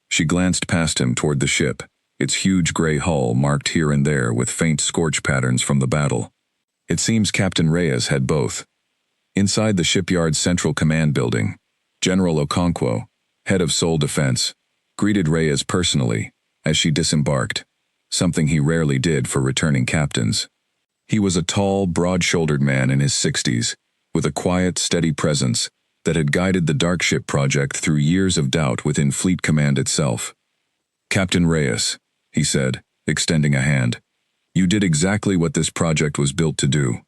She glanced past him toward the ship, its huge gray hull marked here and there with faint scorch patterns from the battle. It seems Captain Reyes had both. Inside the shipyard's central command building, General Okonkwo, head of Seoul Defense, greeted Reyes personally as she disembarked, something he rarely did for returning captains. He was a tall, broad-shouldered man in his 60s, with a quiet, steady presence that had guided the Dark Ship project through years of doubt within Fleet Command itself. "Captain Reyes," he said, extending a hand, "you did exactly what this project was built to do.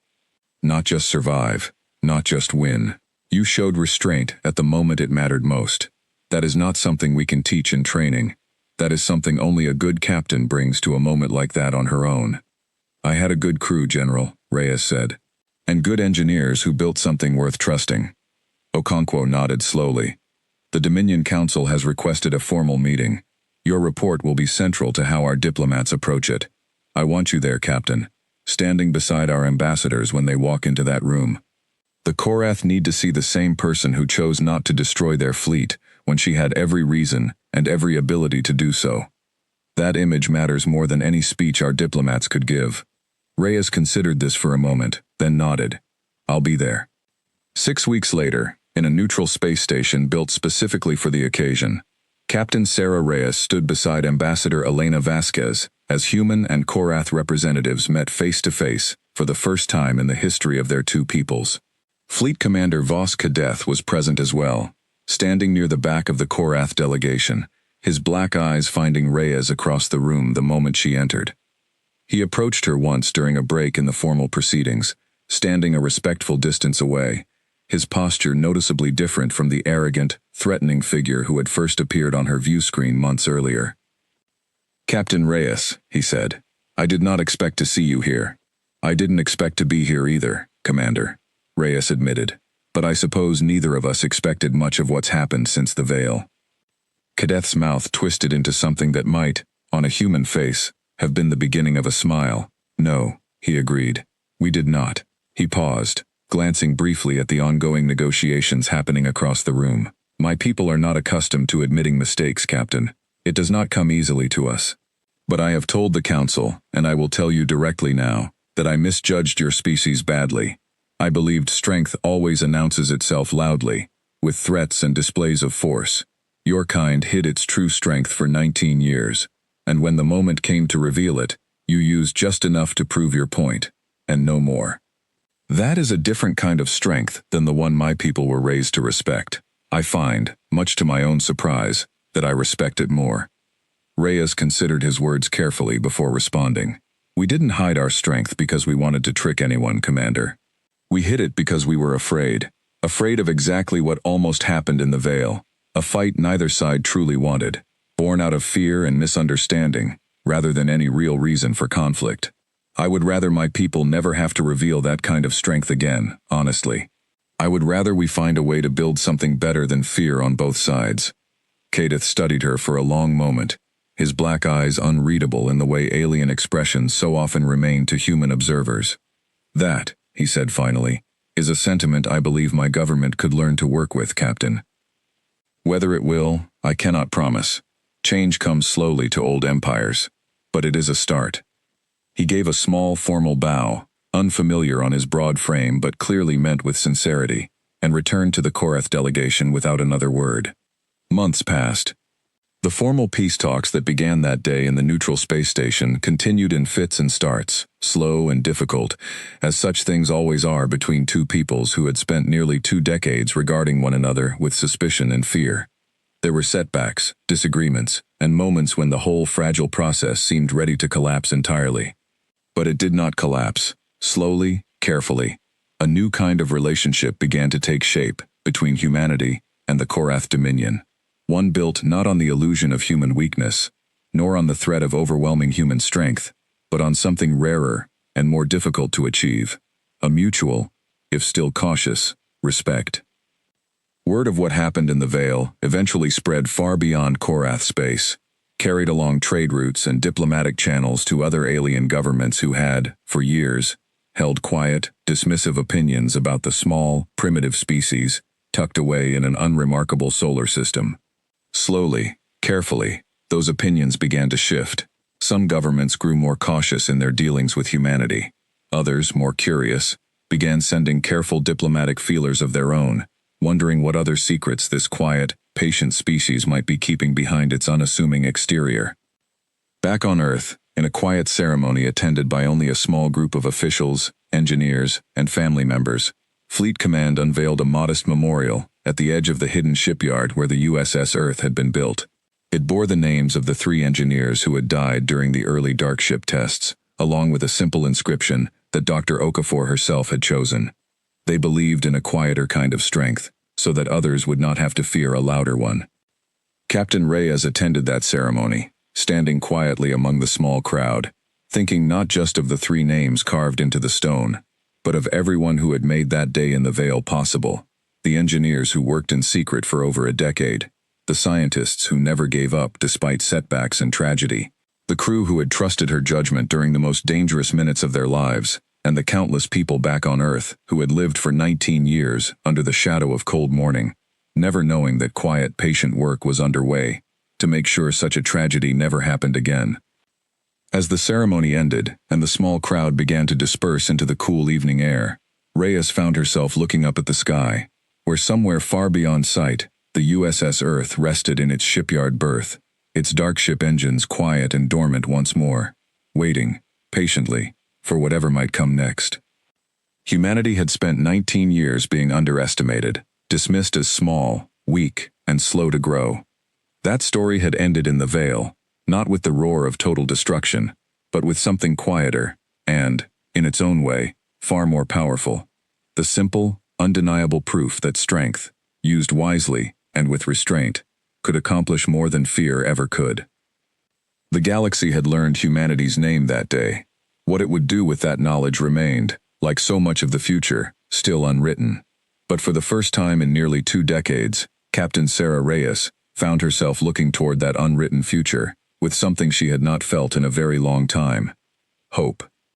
Not just survive, not just win. You showed restraint at the moment it mattered most. That is not something we can teach in training. That is something only a good captain brings to a moment like that on her own." "I had a good crew, General," Reyes said, "and good engineers who built something worth trusting." Okonkwo nodded slowly. "The Dominion Council has requested a formal meeting. Your report will be central to how our diplomats approach it. I want you there, Captain, standing beside our ambassadors when they walk into that room. The Korath need to see the same person who chose not to destroy their fleet when she had every reason and every ability to do so. That image matters more than any speech our diplomats could give." Reyes considered this for a moment, then nodded. "I'll be there." 6 weeks later, in a neutral space station built specifically for the occasion, Captain Sarah Reyes stood beside Ambassador Elena Vasquez as human and Korath representatives met face-to-face for the first time in the history of their two peoples. Fleet Commander Vos Kadeth was present as well, standing near the back of the Korath delegation, his black eyes finding Reyes across the room the moment she entered. He approached her once during a break in the formal proceedings, standing a respectful distance away, his posture noticeably different from the arrogant, threatening figure who had first appeared on her view screen months earlier. "Captain Reyes," he said, "I did not expect to see you here." "I didn't expect to be here either, Commander," Reyes admitted, "but I suppose neither of us expected much of what's happened since the veil." Kadeth's mouth twisted into something that might, on a human face, have been the beginning of a smile. "No," he agreed. "We did not." He paused, glancing briefly at the ongoing negotiations happening across the room. "My people are not accustomed to admitting mistakes, Captain. It does not come easily to us. But I have told the Council, and I will tell you directly now, that I misjudged your species badly. I believed strength always announces itself loudly, with threats and displays of force. Your kind hid its true strength for 19 years, and when the moment came to reveal it, you used just enough to prove your point, and no more. That is a different kind of strength than the one my people were raised to respect. I find, much to my own surprise, that I respect it more." Reyes considered his words carefully before responding. "We didn't hide our strength because we wanted to trick anyone, Commander. We hid it because we were afraid of exactly what almost happened in the Veil, a fight neither side truly wanted, born out of fear and misunderstanding, rather than any real reason for conflict. I would rather my people never have to reveal that kind of strength again, honestly. I would rather we find a way to build something better than fear on both sides." Kadeth studied her for a long moment, his black eyes unreadable in the way alien expressions so often remain to human observers. "That," he said finally, "is a sentiment I believe my government could learn to work with, Captain. Whether it will, I cannot promise. Change comes slowly to old empires, but it is a start." He gave a small, formal bow, unfamiliar on his broad frame but clearly meant with sincerity, and returned to the Korath delegation without another word. Months passed. The formal peace talks that began that day in the neutral space station continued in fits and starts, slow and difficult, as such things always are between two peoples who had spent nearly 2 decades regarding one another with suspicion and fear. There were setbacks, disagreements, and moments when the whole fragile process seemed ready to collapse entirely. But it did not collapse. Slowly, carefully, a new kind of relationship began to take shape between humanity and the Korath Dominion. One built not on the illusion of human weakness, nor on the threat of overwhelming human strength, but on something rarer and more difficult to achieve, a mutual, if still cautious, respect. Word of what happened in the Veil eventually spread far beyond Korath space, carried along trade routes and diplomatic channels to other alien governments who had, for years, held quiet, dismissive opinions about the small, primitive species tucked away in an unremarkable solar system. Slowly, carefully, those opinions began to shift. Some governments grew more cautious in their dealings with humanity. Others, more curious, began sending careful diplomatic feelers of their own, wondering what other secrets this quiet, patient species might be keeping behind its unassuming exterior. Back on Earth, in a quiet ceremony attended by only a small group of officials, engineers, and family members, Fleet Command unveiled a modest memorial at the edge of the hidden shipyard where the USS Earth had been built. It bore the names of the 3 engineers who had died during the early dark ship tests, along with a simple inscription that Dr. Okafor herself had chosen. They believed in a quieter kind of strength, so that others would not have to fear a louder one. Captain Reyes attended that ceremony, standing quietly among the small crowd, thinking not just of the 3 names carved into the stone, but of everyone who had made that day in the Vale possible. The engineers who worked in secret for over a decade, the scientists who never gave up despite setbacks and tragedy, the crew who had trusted her judgment during the most dangerous minutes of their lives, and the countless people back on Earth who had lived for 19 years under the shadow of cold morning, never knowing that quiet, patient work was underway to make sure such a tragedy never happened again. As the ceremony ended and the small crowd began to disperse into the cool evening air, Reyes found herself looking up at the sky, where somewhere far beyond sight, the USS Earth rested in its shipyard berth, its dark ship engines quiet and dormant once more, waiting, patiently, for whatever might come next. Humanity had spent 19 years being underestimated, dismissed as small, weak, and slow to grow. That story had ended in the Vale, not with the roar of total destruction, but with something quieter, and, in its own way, far more powerful. The simple, undeniable proof that strength, used wisely and with restraint, could accomplish more than fear ever could. The galaxy had learned humanity's name that day. What it would do with that knowledge remained, like so much of the future, still unwritten. But for the first time in nearly 2 decades, Captain Sarah Reyes found herself looking toward that unwritten future, with something she had not felt in a very long time: hope.